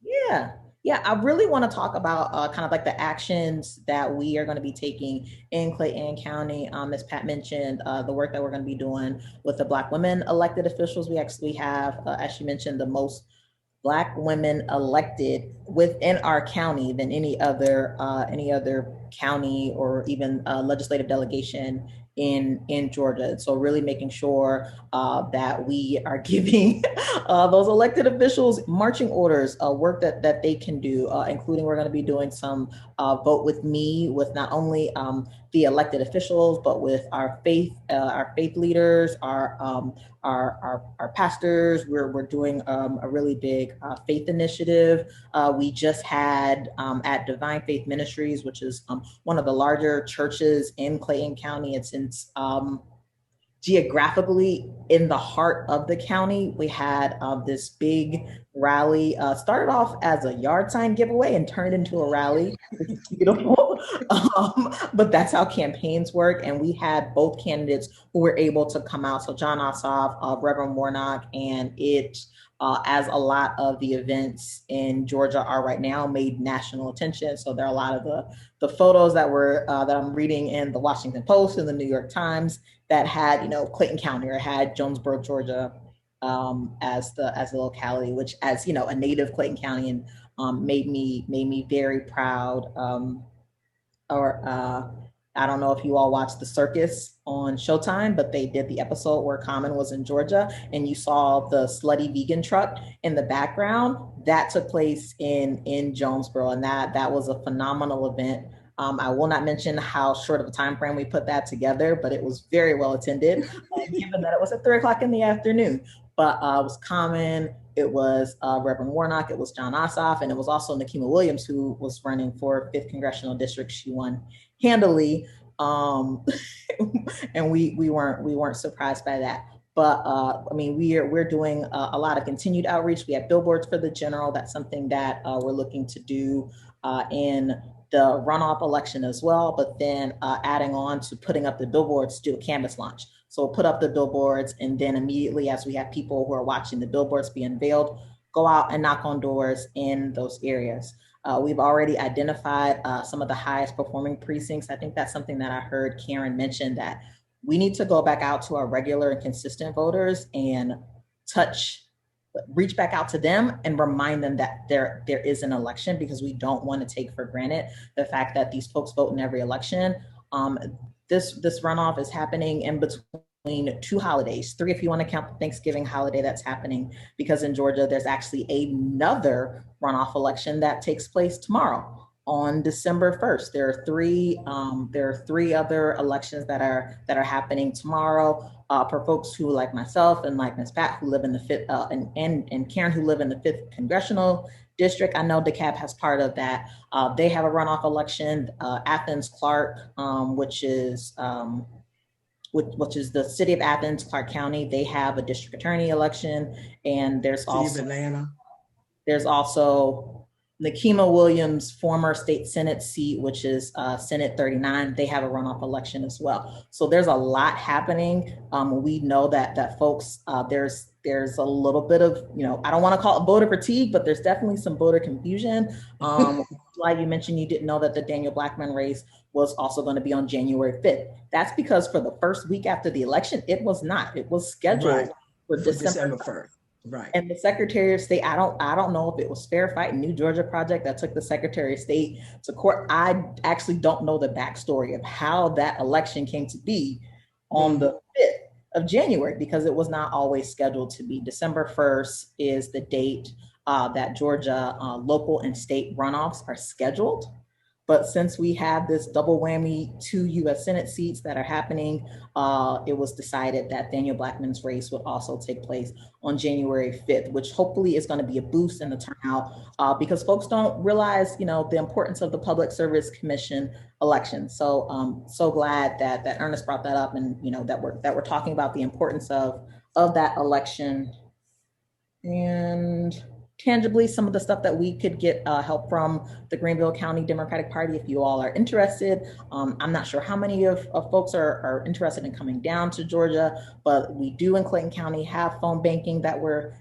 E: Yeah, I really want to talk about kind of like the actions that we are going to be taking in Clayton County. As Pat mentioned, the work that we're going to be doing with the Black women elected officials. We actually have, as she mentioned, the most Black women elected within our county than any other county or even legislative delegation in Georgia. So really making sure that we are giving those elected officials marching orders, work that they can do, including we're going to be doing some vote with me with not only the elected officials, but with our faith leaders, our pastors. We're doing a really big faith initiative. We just had at Divine Faith Ministries, which is one of the larger churches in Clayton County. It's in geographically in the heart of the county. We had this big rally, started off as a yard sign giveaway and turned into a rally. It's beautiful, but that's how campaigns work. And we had both candidates who were able to come out. So John Ossoff, Reverend Warnock, and it, as a lot of the events in Georgia are right now, made national attention. So there are a lot of the photos that I'm reading in the Washington Post and the New York Times that had, Clayton County or had Jonesboro, Georgia, as the locality, which, as a native Clayton County, made me very proud. I don't know if you all watched The Circus on Showtime, but they did the episode where Common was in Georgia, and you saw the slutty vegan truck in the background. That took place in Jonesboro, and that was a phenomenal event. I will not mention how short of a time frame we put that together, but it was very well attended, given that it was at 3:00 in the afternoon. But it was Common, it was Reverend Warnock, it was John Ossoff, and it was also Nikema Williams, who was running for 5th Congressional District. She won handily, and we weren't surprised by that. But we're doing a lot of continued outreach. We have billboards for the general. That's something that we're looking to do in the runoff election as well, but then adding on to putting up the billboards to do a canvas launch. So we'll put up the billboards, and then immediately as we have people who are watching the billboards be unveiled, go out and knock on doors in those areas. We've already identified some of the highest performing precincts. I think that's something that I heard Karen mention, that we need to go back out to our regular and consistent voters and reach back out to them and remind them that there is an election, because we don't want to take for granted the fact that these folks vote in every election. This runoff is happening in between 2 holidays, 3 if you want to count the Thanksgiving holiday that's happening, because in Georgia there's actually another runoff election that takes place tomorrow on December 1st. There are 3 other elections that are happening tomorrow. For folks who, like myself and like Ms. Pat, who live in the 5th, and Karen, who live in the 5th Congressional District, I know DeKalb has part of that. They have a runoff election. Athens Clark, which is the city of Athens, Clark County, they have a district attorney election, and there's also Nikema Williams' former state Senate seat, which is Senate 39. They have a runoff election as well. So there's a lot happening. We know that folks, there's there's a little bit of, I don't want to call it voter fatigue, but there's definitely some voter confusion. Like you mentioned, you didn't know that the Daniel Blackman race was also going to be on January 5th. That's because for the first week after the election, it was not. It was scheduled for December 1st.
F: Right.
E: And the Secretary of State, I don't know if it was Fair Fight New Georgia Project that took the Secretary of State to court. I actually don't know the backstory of how that election came to be on the 5th of January, because it was not always scheduled to be. December 1st is the date that Georgia local and state runoffs are scheduled. But since we have this double whammy 2 U.S. Senate seats that are happening, it was decided that Daniel Blackman's race would also take place on January 5th, which hopefully is going to be a boost in the turnout because folks don't realize, the importance of the Public Service Commission election. So so glad that Ernest brought that up, and that we're talking about the importance of that election. And tangibly, some of the stuff that we could get help from the Greenville County Democratic Party, if you all are interested. I'm not sure how many of folks are interested in coming down to Georgia, but we do in Clayton County have phone banking that we're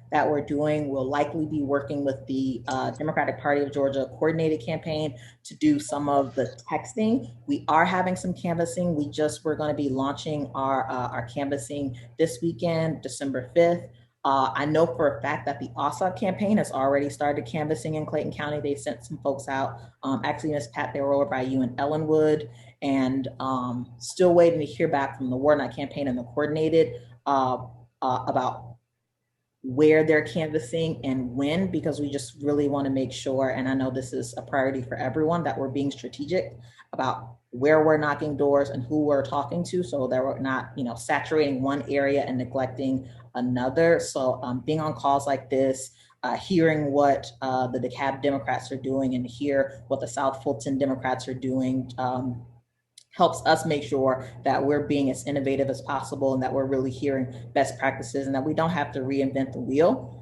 E: doing. We'll likely be working with the Democratic Party of Georgia coordinated campaign to do some of the texting. We are having some canvassing. We're going to be launching our canvassing this weekend, December 5th. I know for a fact that the ASA campaign has already started canvassing in Clayton County. They sent some folks out. Actually, Ms. Pat, they were over by you in Ellenwood, and still waiting to hear back from the Warnock campaign and the coordinated about where they're canvassing and when, because we just really want to make sure, and I know this is a priority for everyone, that we're being strategic about where we're knocking doors and who we're talking to, so that we're not, saturating one area and neglecting another. So being on calls like this, hearing what the DeKalb Democrats are doing and hear what the South Fulton Democrats are doing helps us make sure that we're being as innovative as possible and that we're really hearing best practices and that we don't have to reinvent the wheel.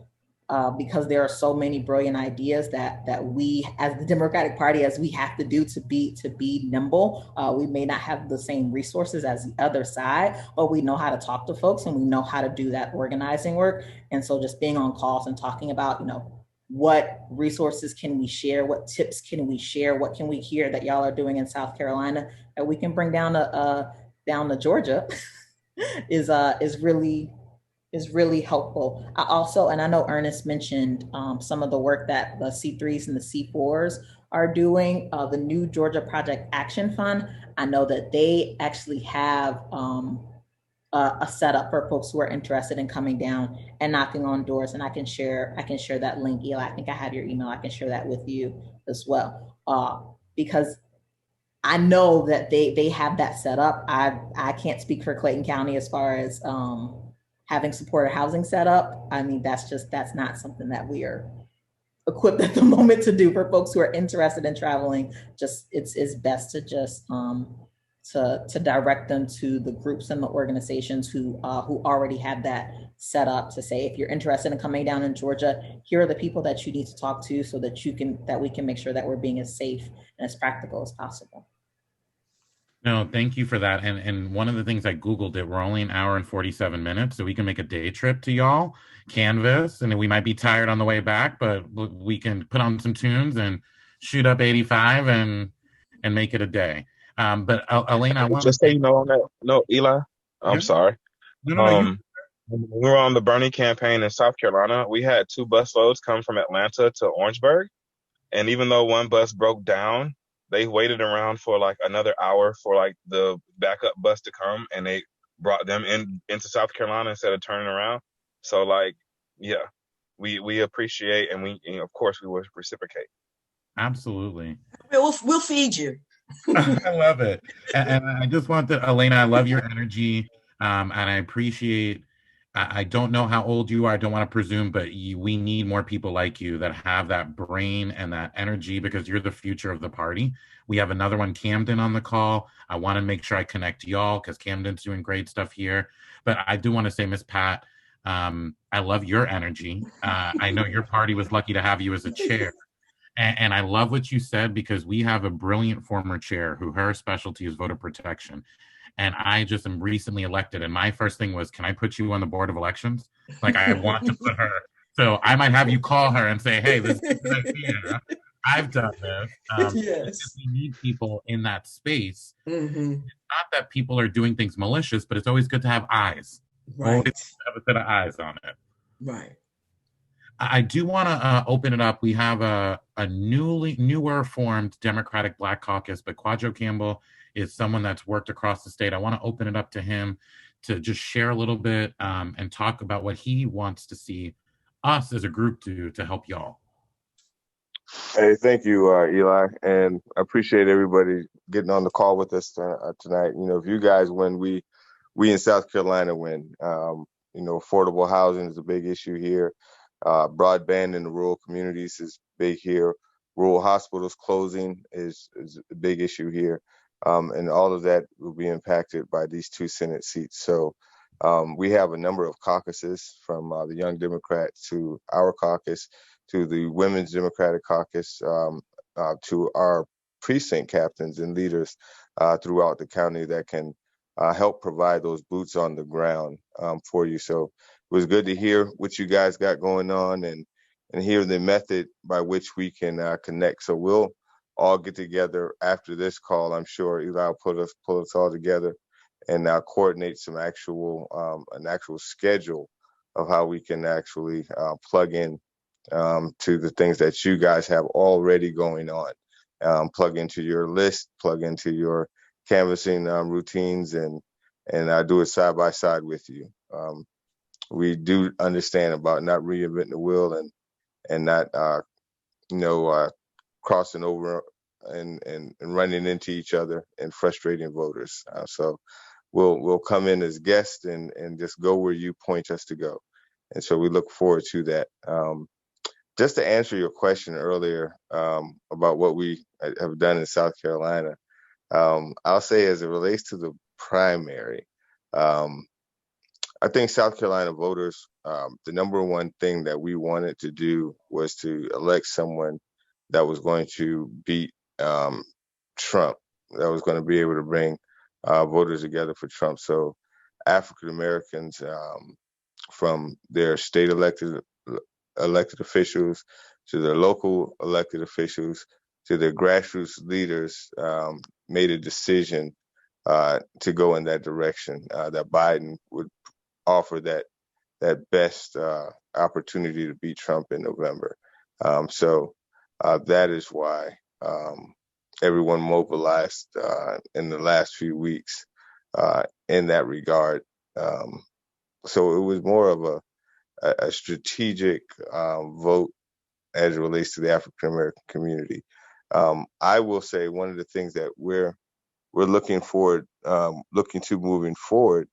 E: Because there are so many brilliant ideas that we, as the Democratic Party, as we have to do to be nimble. We may not have the same resources as the other side, but we know how to talk to folks and we know how to do that organizing work. And so just being on calls and talking about, what resources can we share, what tips can we share, what can we hear that y'all are doing in South Carolina that we can bring down to Georgia is really helpful. I also, and I know Ernest mentioned some of the work that the C3s and the C4s are doing, the new Georgia Project Action Fund. I know that they actually have a setup for folks who are interested in coming down and knocking on doors. And I can share that link. Eli, I think I have your email. I can share that with you as well. Because I know that they have that set up. I can't speak for Clayton County as far as having supported housing set up. I mean, that's not something that we are equipped at the moment to do. For folks who are interested in traveling, it's best to just to direct them to the groups and the organizations who already have that set up, to say, if you're interested in coming down in Georgia, here are the people that you need to talk to so that we can make sure that we're being as safe and as practical as possible.
A: No, thank you for that. And one of the things I Googled it, we're only an hour and 47 minutes, so we can make a day trip to y'all, canvas, and then we might be tired on the way back, but we can put on some tunes and shoot up 85 and make it a day. But Elena, I want
D: just say, on that. No, Eli, I'm sorry.
A: No,
D: when we were on the Bernie campaign in South Carolina, we had 2 bus loads come from Atlanta to Orangeburg. And even though one bus broke down, they waited around for like another hour for like the backup bus to come, and they brought them into South Carolina instead of turning around. So like, yeah, we appreciate, and we, of course we will reciprocate.
A: Absolutely.
F: We'll feed you.
A: I love it. And I just want to, Elena, I love your energy. And I appreciate, I don't know how old you are. I don't want to presume, but we need more people like you that have that brain and that energy, because you're the future of the party. We have another one, Camden, on the call. I want to make sure I connect y'all because Camden's doing great stuff here. But I do want to say, Miss Pat, I love your energy. I know your party was lucky to have you as a chair. And I love what you said, because we have a brilliant former chair who her specialty is voter protection. and I just am recently elected. And my first thing was, can I put you on the board of elections? Like, I want to put her. So I might have you call her and say, hey, this is a good idea. I've done this. Because
F: Yes.
A: we need people in that space.
F: Hmm.
A: Not that people are doing things malicious, but it's always good to have eyes. Always
F: Right.
A: have a set of eyes on it.
F: Right.
A: I do want to open it up. We have a newer formed Democratic Black Caucus, but Quadro Campbell is someone that's worked across the state. I want to open it up to him to just share a little bit and talk about what he wants to see us as a group do to help y'all.
G: Hey, thank you, Eli, and I appreciate everybody getting on the call with us tonight. You know, if you guys win, we in South Carolina win. You know, affordable housing is a big issue here. Broadband in the rural communities is big here. Rural hospitals closing is a big issue here, and all of that will be impacted by these 2 Senate seats. So we have a number of caucuses, from the Young Democrats to our caucus, to the Women's Democratic Caucus, to our precinct captains and leaders throughout the county that can help provide those boots on the ground for you. So it was good to hear what you guys got going on and hear the method by which we can connect. So we'll all get together after this call. I'm sure Eli will pull us all together and coordinate some an actual schedule of how we can actually plug in to the things that you guys have already going on. Plug into your list, plug into your canvassing routines, and do it side by side with you. We do understand about not reinventing the wheel and not crossing over and running into each other and frustrating voters. So we'll come in as guests and just go where you point us to go. And so we look forward to that. Just to answer your question earlier about what we have done in South Carolina, I'll say as it relates to the primary, I think South Carolina voters, the number one thing that we wanted to do was to elect someone that was going to beat Trump, that was going to be able to bring voters together for Trump. So African Americans, from their state elected officials to their local elected officials to their grassroots leaders, made a decision to go in that direction, that Biden would offer that best opportunity to beat Trump in November. So that is why everyone mobilized in the last few weeks in that regard. So it was more of a strategic vote as it relates to the African American community. I will say one of the things that we're looking to moving forward,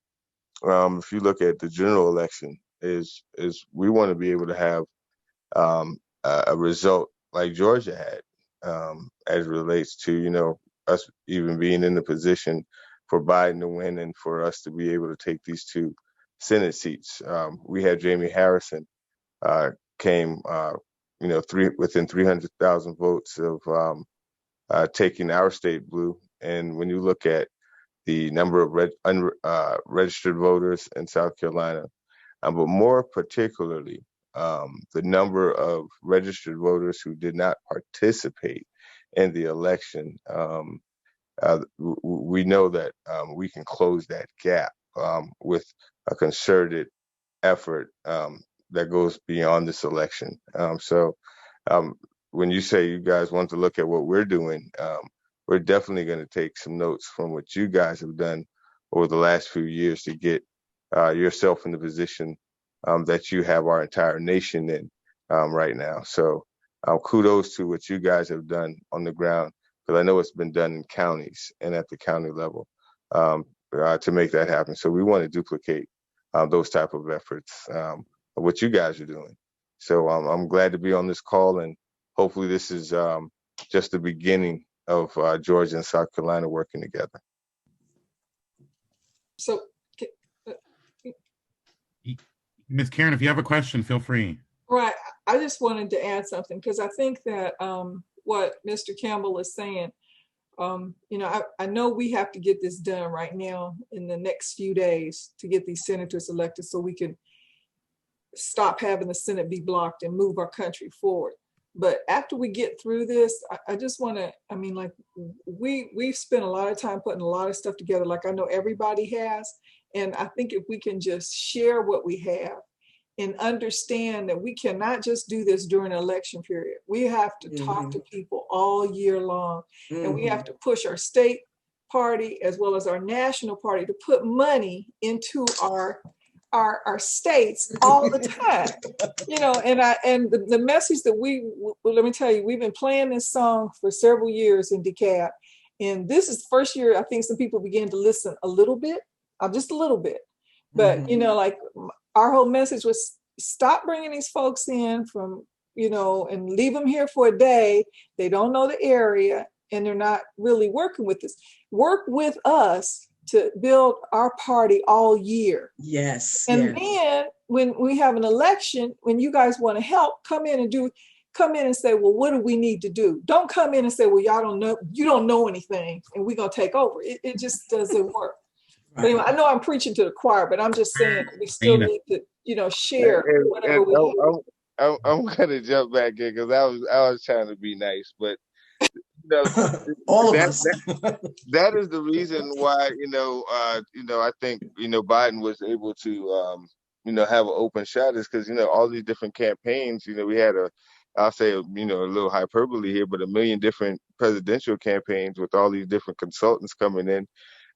G: if you look at the general election, is we want to be able to have a result like Georgia had, as it relates to us even being in the position for Biden to win and for us to be able to take these 2 Senate seats. We had Jamie Harrison came within 300,000 votes of taking our state blue. And when you look at the number of registered voters in South Carolina, but more particularly the number of registered voters who did not participate in the election, we know that we can close that gap with a concerted effort that goes beyond this election. So when you say you guys want to look at what we're doing, we're definitely going to take some notes from what you guys have done over the last few years to get yourself in the position that you have our entire nation in right now. So kudos to what you guys have done on the ground, because I know it's been done in counties and at the county level to make that happen. So we want to duplicate those type of efforts, what you guys are doing. So I'm glad to be on this call, and hopefully this is just the beginning of Georgia and South Carolina working together.
B: So,
A: Ms. Karen, if you have a question, feel free.
B: right, I just wanted to add something, because I think that what Mr. Campbell is saying, You know, I know we have to get this done right now in the next few days to get these senators elected so we can stop having the Senate be blocked and move our country forward. But after we get through this, I just want to, I mean, like we've spent a lot of time putting a lot of stuff together, like I know everybody has. And I think if we can just share what we have and understand that we cannot just do this during an election period. We have to talk to people all year long. And we have to push our state party as well as our national party to put money into our states all the time. You know, and the message that let me tell you, we've been playing this song for several years in DeKalb. And this is the first year I think some people began to listen a little bit, just a little bit. But, you know, like our whole message was stop bringing these folks in from, you know, and leave them here for a day. They don't know the area and they're not really working with us. Work with us to build our party all year.
F: Yes.
B: And then when we have an election, when you guys want to help, come in and say, well, what do we need to do? Don't come in and say, well, y'all don't know, you don't know anything and we're going to take over. It just doesn't work. But anyway, I know I'm preaching to the choir, but I'm just saying we still need to, you know, share whatever we have.
G: I'm gonna jump back in because I was trying to be nice, but you know,
F: all of us.
G: That is the reason why I think Biden was able to have an open shot is because all these different campaigns. We had I'll say a little hyperbole here, but 1 million different presidential campaigns with all these different consultants coming in.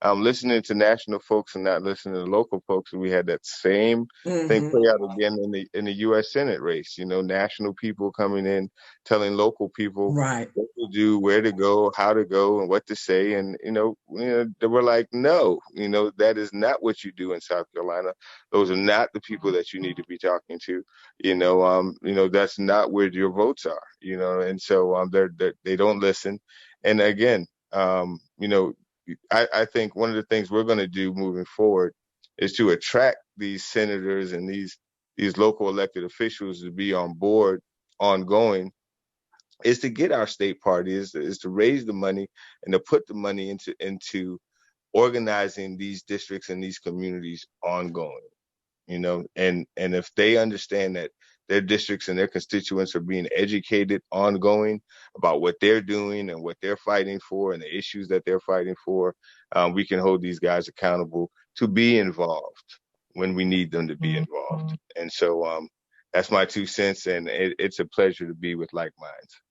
G: Listening to national folks and not listening to local folks. And we had that same thing play out again in the U.S. Senate race. National people coming in, telling local people what to do, where to go, how to go, and what to say. And they were like, no, that is not what you do in South Carolina. Those are not the people that you need to be talking to. That's not where your votes are. And so they don't listen. And again, I think one of the things we're going to do moving forward is to attract these senators and these local elected officials to be on board ongoing, is to get our state party, is to raise the money and to put the money into organizing these districts and these communities ongoing. And if they understand that their districts and their constituents are being educated ongoing about what they're doing and what they're fighting for and the issues that they're fighting for, we can hold these guys accountable to be involved when we need them to be involved. And so that's my 2 cents, and it's a pleasure to be with like minds.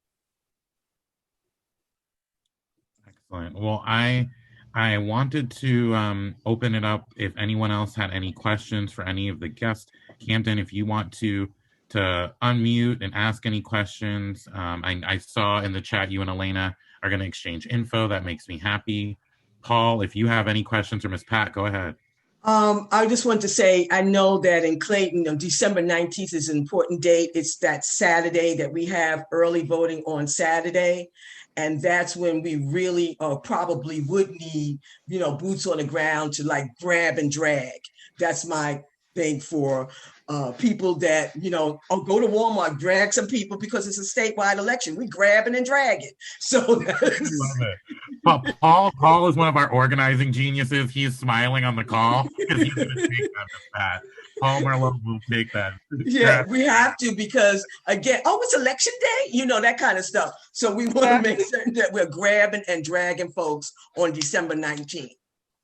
A: Excellent. Well, I wanted to open it up if anyone else had any questions for any of the guests. Camden, if you want to unmute and ask any questions. I saw in the chat you and Elena are going to exchange info. That makes me happy. Paul, if you have any questions, or Ms. Pat, go ahead.
F: I just want to say, I know that in Clayton, December 19th is an important date. It's that Saturday that we have early voting on Saturday. And that's when we really probably would need, boots on the ground to like grab and drag. That's my thing for people that, go to Walmart, drag some people because it's a statewide election. We grabbing and dragging. So
A: Love it. Paul is one of our organizing geniuses. He's smiling on the call because he's going to take that. Paul Merlo will take that.
F: Yeah, we have to, because again, it's election day, that kind of stuff. So we want to make certain that we're grabbing and dragging folks on December 19th.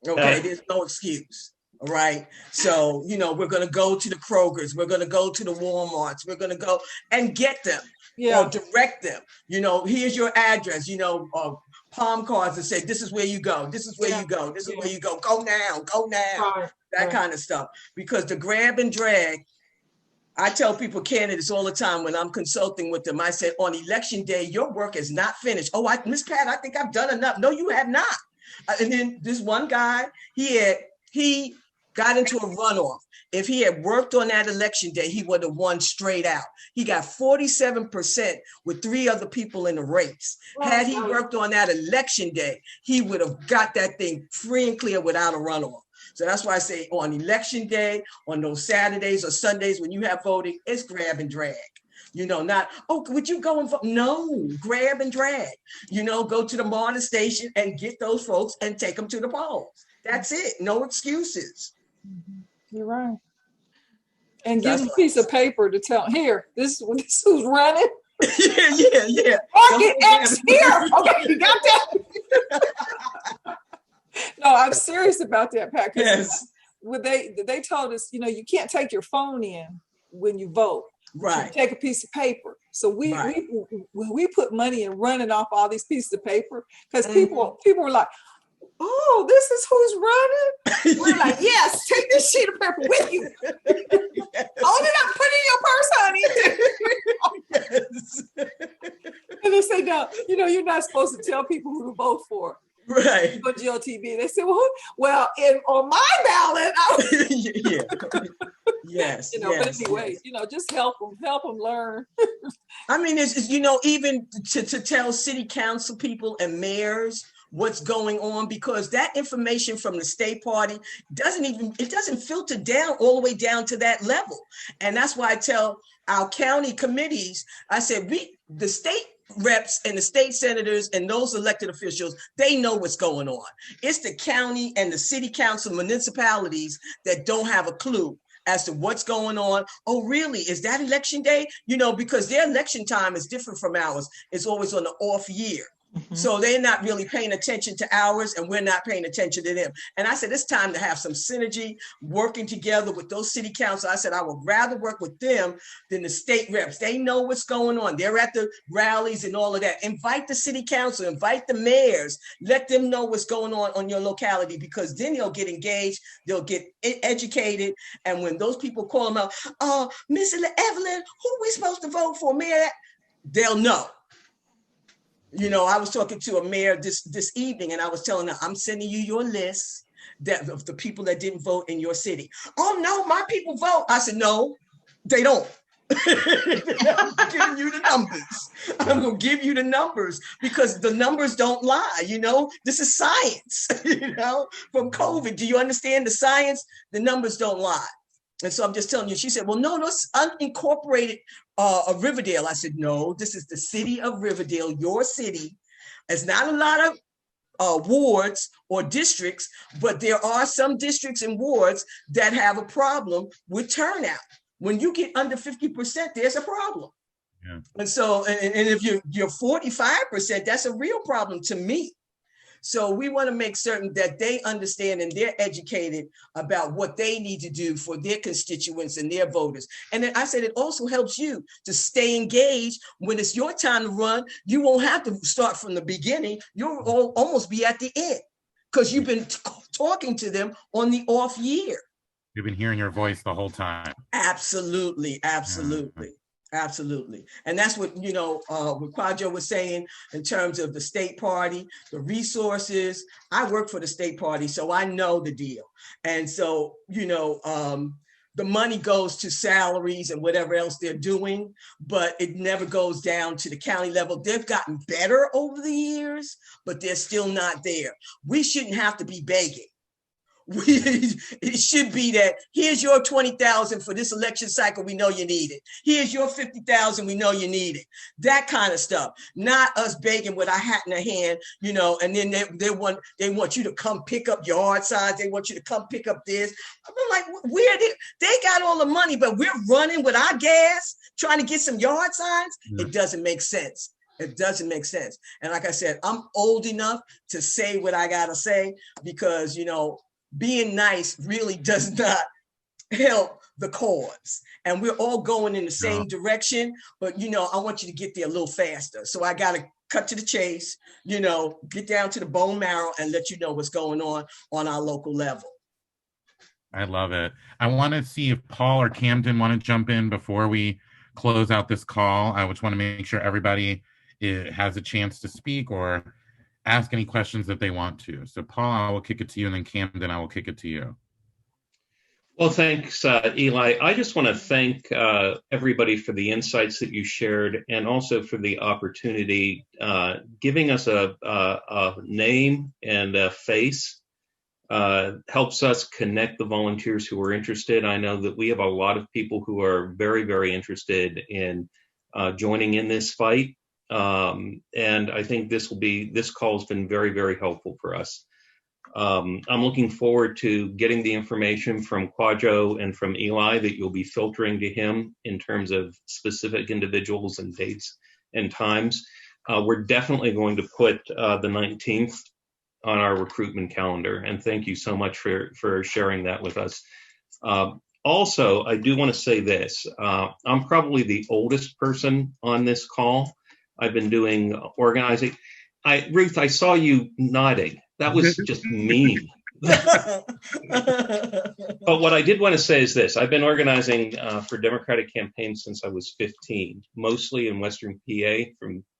F: Okay, there's no excuse. All right. So, we're going to go to the Krogers. We're going to go to the Walmarts. We're going to go and get them or direct them. Here's your address, palm cards that say, this is where you go. This is where you go. This is where you go. Go now. Go now. That kind of stuff. Because the grab and drag, I tell people, candidates all the time when I'm consulting with them, I said, on election day, your work is not finished. Oh, Miss Pat, I think I've done enough. No, you have not. And then this one guy, he got into a runoff. If he had worked on that election day, he would have won straight out. He got 47% with 3 other people in the race. Had he worked on that election day, he would have got that thing free and clear without a runoff. So that's why I say on election day, on those Saturdays or Sundays when you have voting, it's grab and drag. Not, oh, would you go and vote? No, grab and drag, go to the morning station and get those folks and take them to the polls. That's it. No excuses.
B: You're right. And give
F: That's
B: them a piece of paper to tell, here, this is who's running.
F: Yeah.
B: Market X here. Okay, you got that? No, I'm serious about that, Pat.
F: Yes.
B: They told us, you can't take your phone in when you vote.
F: Right.
B: You take a piece of paper. So we put money in running off all these pieces of paper because people were like, oh, this is who's running. We're like, yes, take this sheet of paper with you. Hold it up, put it in your purse, honey.
F: Yes.
B: And they say, no, you're not supposed to tell people who to vote for.
F: Right.
B: But GLTV, they said, well, on my ballot,
F: yeah. Yes.
B: But anyway, just help them learn.
F: I mean, it's even to tell city council people and mayors what's going on, because that information from the state party doesn't filter down all the way down to that level. And that's why I tell our county committees, I said, the state reps and the state senators and those elected officials, they know what's going on. It's the county and the city council municipalities that don't have a clue as to what's going on. Oh, really? Is that election day? Because their election time is different from ours. It's always on the off year. So they're not really paying attention to ours, and we're not paying attention to them. And I said, it's time to have some synergy, working together with those city council. I said, I would rather work with them than the state reps. They know what's going on. They're at the rallies and all of that. Invite the city council, invite the mayors, let them know what's going on your locality, because then they'll get engaged, they'll get educated. And when those people call them out, Miss Evelyn, who we supposed to vote for, Mayor? They'll know. I was talking to a mayor this evening, and I was telling her, I'm sending you your list of the people that didn't vote in your city. Oh, no, my people vote. I said, no, they don't. I'm giving you the numbers. I'm going to give you the numbers because the numbers don't lie. This is science, from COVID. Do you understand the science? The numbers don't lie. And so I'm just telling you, she said, well, no, it's unincorporated of Riverdale. I said, no, this is the city of Riverdale, your city. It's not a lot of wards or districts, but there are some districts and wards that have a problem with turnout. When you get under 50%, there's a problem. Yeah. And so, and if you're 45%, that's a real problem to me. So we want to make certain that they understand and they're educated about what they need to do for their constituents and their voters. And then I said, it also helps you to stay engaged. When it's your time to run, you won't have to start from the beginning. You'll almost be at the end because you've been talking to them on the off year.
A: You've been hearing your voice the whole time.
F: Absolutely. Absolutely. And that's what, what Quadro was saying in terms of the state party, the resources. I work for the state party, so I know the deal. And so, the money goes to salaries and whatever else they're doing, but it never goes down to the county level. They've gotten better over the years, but they're still not there. We shouldn't have to be begging. It should be that here's your 20,000 for this election cycle. We know you need it. Here's your 50,000. We know you need it. That kind of stuff. Not us begging with our hat in our hand, and then they want you to come pick up yard signs. They want you to come pick up this. I'm like, where they got all the money, but we're running with our gas trying to get some yard signs. It doesn't make sense. It doesn't make sense. And like I said, I'm old enough to say what I gotta say because being nice really does not help the cause. And we're all going in the same direction, but I want you to get there a little faster. So I got to cut to the chase, get down to the bone marrow and let you know what's going on our local level.
A: I love it. I want to see if Paul or Camden want to jump in before we close out this call. I just want to make sure everybody has a chance to speak or ask any questions that they want to. So Paul, I will kick it to you, and then Camden, I will kick it to you.
H: Well, thanks, Eli. I just want to thank everybody for the insights that you shared and also for the opportunity, giving us a name and a face helps us connect the volunteers who are interested. I know that we have a lot of people who are very, very interested in joining in this fight. And I think this call has been very, very helpful for us. I'm looking forward to getting the information from Quadro and from Eli that you'll be filtering to him in terms of specific individuals and dates and times. We're definitely going to put the 19th on our recruitment calendar, and thank you so much for sharing that with us. Also, I do want to say this. I'm probably the oldest person on this call. I've been doing organizing. Ruth, I saw you nodding. That was just mean. But what I did want to say is this. I've been organizing for Democratic campaigns since I was 15, mostly in Western PA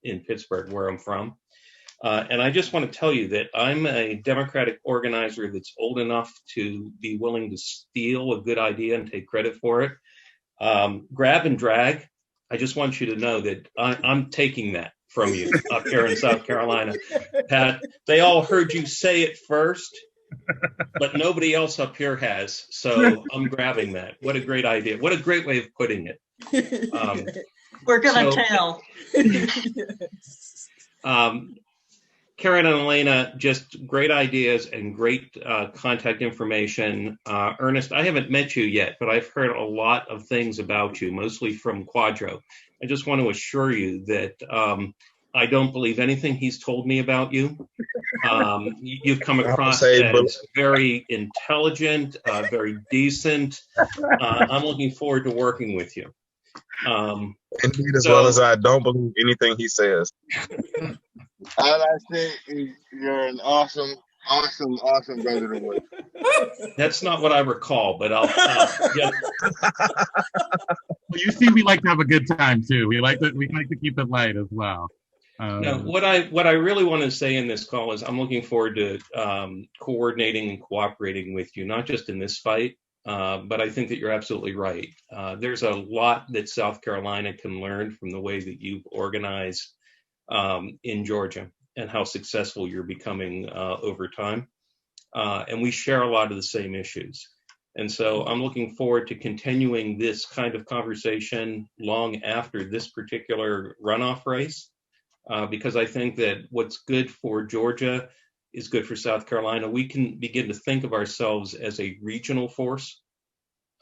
H: in Pittsburgh, where I'm from. And I just want to tell you that I'm a Democratic organizer that's old enough to be willing to steal a good idea and take credit for it. Grab and drag. I just want you to know that I'm taking that from you up here in South Carolina. Pat, they all heard you say it first, but nobody else up here has. So I'm grabbing that. What a great idea. What a great way of putting it.
I: We're going to tell.
H: Karen and Elena, just great ideas and great contact information. Ernest, I haven't met you yet, but I've heard a lot of things about you, mostly from Quadro. I just want to assure you that I don't believe anything he's told me about you. You've come across as very intelligent, very decent. I'm looking forward to working with you.
D: Indeed, as well as I don't believe anything he says.
G: All I say is you're an awesome brother to work.
H: That's not what I recall, but I'll yeah.
A: Well, you see, we like to have a good time too. We like to keep it light as well.
H: No, what I really want to say in this call is I'm looking forward to coordinating and cooperating with you, not just in this fight, but I think that you're absolutely right. There's a lot that South Carolina can learn from the way that you've organized in Georgia and how successful you're becoming over time. And we share a lot of the same issues. And so I'm looking forward to continuing this kind of conversation long after this particular runoff race, because I think that what's good for Georgia is good for South Carolina. We can begin to think of ourselves as a regional force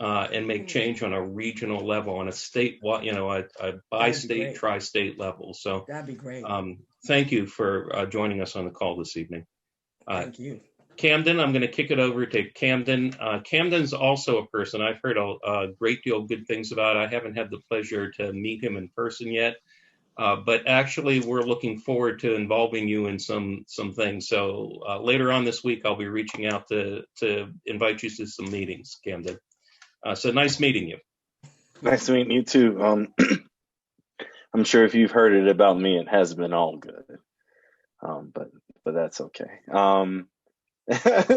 H: and make change on a regional level, on a state, a bi-state, tri-state level. So
F: that'd be great.
H: Thank you for joining us on the call this evening.
F: Thank you.
H: Camden, I'm going to kick it over to Camden. Camden's also a person I've heard a great deal of good things about. I haven't had the pleasure to meet him in person yet, but actually we're looking forward to involving you in some things. So later on this week, I'll be reaching out to invite you to some meetings, Camden. So nice meeting you.
J: Nice meeting you too. I'm sure if you've heard it about me, it has been all good, but that's okay.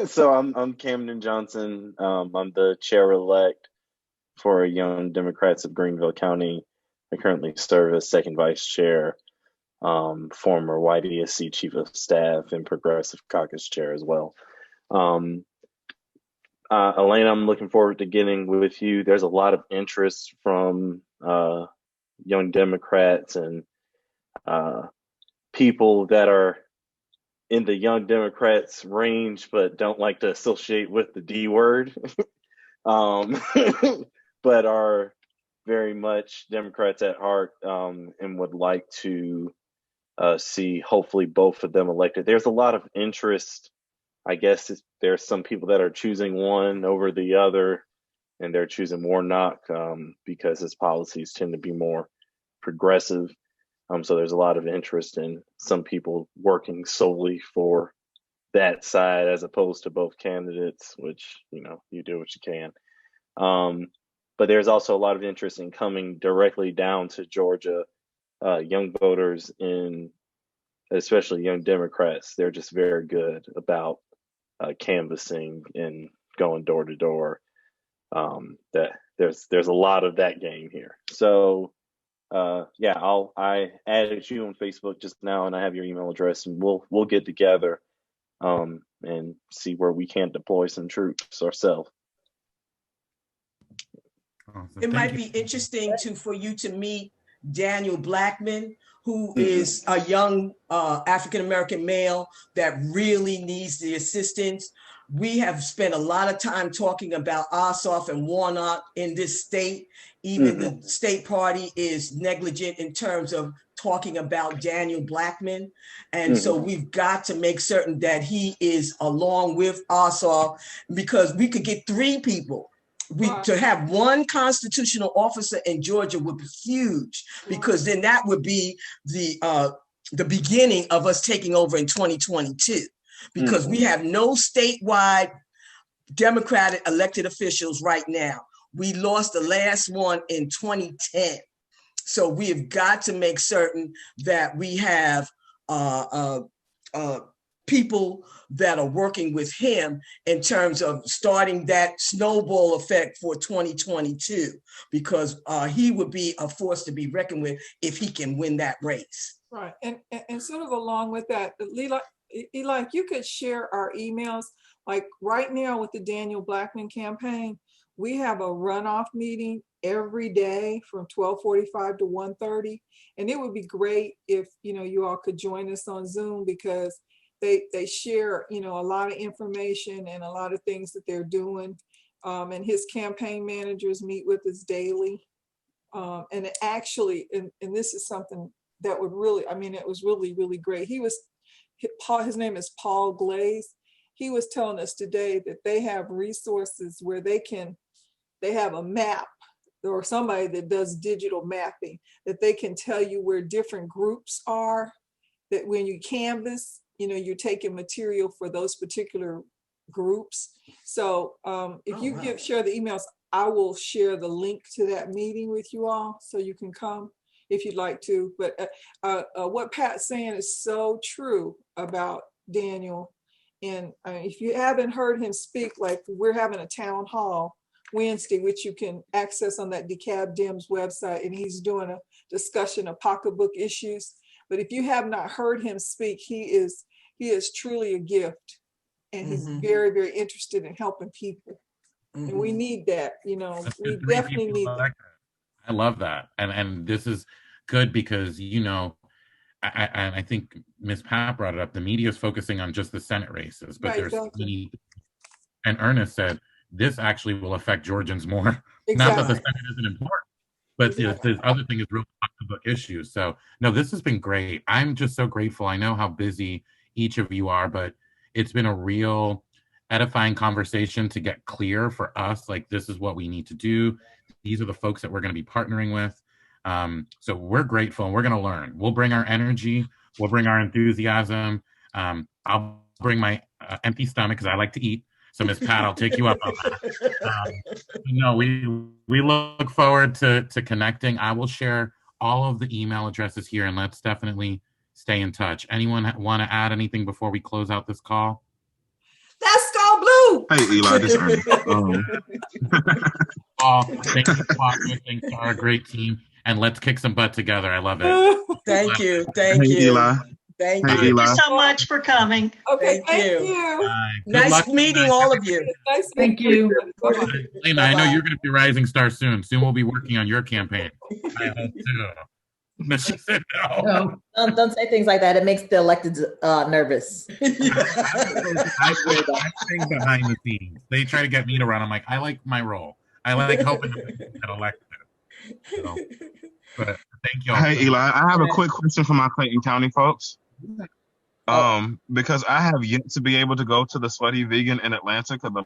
J: So I'm Camden Johnson. I'm the chair-elect for Young Democrats of Greenville County. I currently serve as second vice chair, former YDSC chief of staff, and progressive caucus chair as well. Elena, I'm looking forward to getting with you. There's a lot of interest from Young Democrats and people that are in the Young Democrats range, but don't like to associate with the D word, but are very much Democrats at heart, and would like to see hopefully both of them elected. There's a lot of interest. I guess there's some people that are choosing one over the other, and they're choosing Warnock because his policies tend to be more progressive. So there's a lot of interest in some people working solely for that side as opposed to both candidates, which, you do what you can. But there's also a lot of interest in coming directly down to Georgia. Young voters, especially Young Democrats, they're just very good about canvassing and going door to door. That there's a lot of that game here. So I added you on Facebook just now, and I have your email address, and we'll get together and see where we can deploy some troops ourselves.
A: Awesome.
F: It might be interesting for you to meet Daniel Blackman, who is a young African-American male that really needs the assistance. We have spent a lot of time talking about Ossoff and Warnock in this state. Even the state party is negligent in terms of talking about Daniel Blackman. And so we've got to make certain that he is along with Ossoff, because we could get 3 people. To have 1 constitutional officer in Georgia would be huge, because then that would be the beginning of us taking over in 2022, because we have no statewide Democratic elected officials right now. We lost the last one in 2010. So we have got to make certain that we have people that are working with him in terms of starting that snowball effect for 2022, because he would be a force to be reckoned with if he can win that race.
B: Right, and sort of along with that, Eli, if you could share our emails, like right now with the Daniel Blackman campaign, we have a runoff meeting every day from 12:45 to 1:30, and it would be great if you all could join us on Zoom, because they share a lot of information and a lot of things that they're doing, and his campaign managers meet with us daily, and it actually, and this is something that would really, it was really great. His name is Paul Glaze. He was telling us today that they have resources where they have a map, or somebody that does digital mapping, that they can tell you where different groups are, that when you canvas, you're taking material for those particular groups. So if you share the emails, I will share the link to that meeting with you all, so you can come if you'd like to. But what Pat's saying is so true about Daniel. And if you haven't heard him speak, like we're having a town hall Wednesday, which you can access on that DeKalb Dems website, and he's doing a discussion of pocketbook issues. But if you have not heard him speak, he is truly a gift, and he's very, very interested in helping people. And we need that, we definitely need that.
A: I love that. And this is good because, I think Ms. Pat brought it up. The media is focusing on just the Senate races, but there's many, and Ernest said, this actually will affect Georgians more. Not that the Senate isn't important, but the other thing is real pocketbook issues. So no, this has been great. I'm just so grateful. I know how busy each of you are, but it's been a real edifying conversation to get clear for us. Like, this is what we need to do. These are the folks that we're going to be partnering with. So we're grateful, and we're going to learn. We'll bring our energy. We'll bring our enthusiasm. I'll bring my empty stomach because I like to eat. So Ms. Pat, I'll take you up on that. We look forward to connecting. I will share all of the email addresses here, and let's definitely stay in touch. Anyone want to add anything before we close out this call?
F: Let's go blue.
D: Hey, Eli, this is Ernest.
A: Paul, thank you, Parker. Thanks to our great team, and let's kick some butt together. I love it.
F: Thank you.
D: Hey, Eli.
F: Thank
D: Hey,
F: you.
D: Eli.
I: Thank you so much for coming.
B: Okay,
F: Thank you. Nice meeting all of you.
B: Nice
C: Thank you.
A: Lena, I know you're going to be rising star soon. Soon we'll be working on your campaign. I hope too. But she said no.
E: Don't say things like that. It makes the electeds nervous.
A: I think behind the scenes. They try to get me to run. I'm like, I like my role. I like helping them get elected. So, but thank you all.
D: Hey, Eli, I have a quick question for my Clayton County folks. Because I have yet to be able to go to the Sweaty Vegan in Atlanta because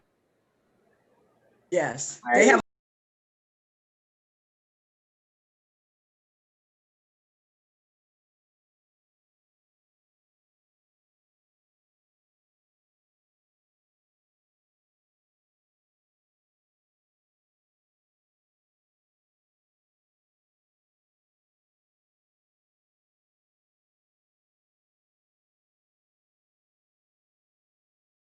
F: Yes, they have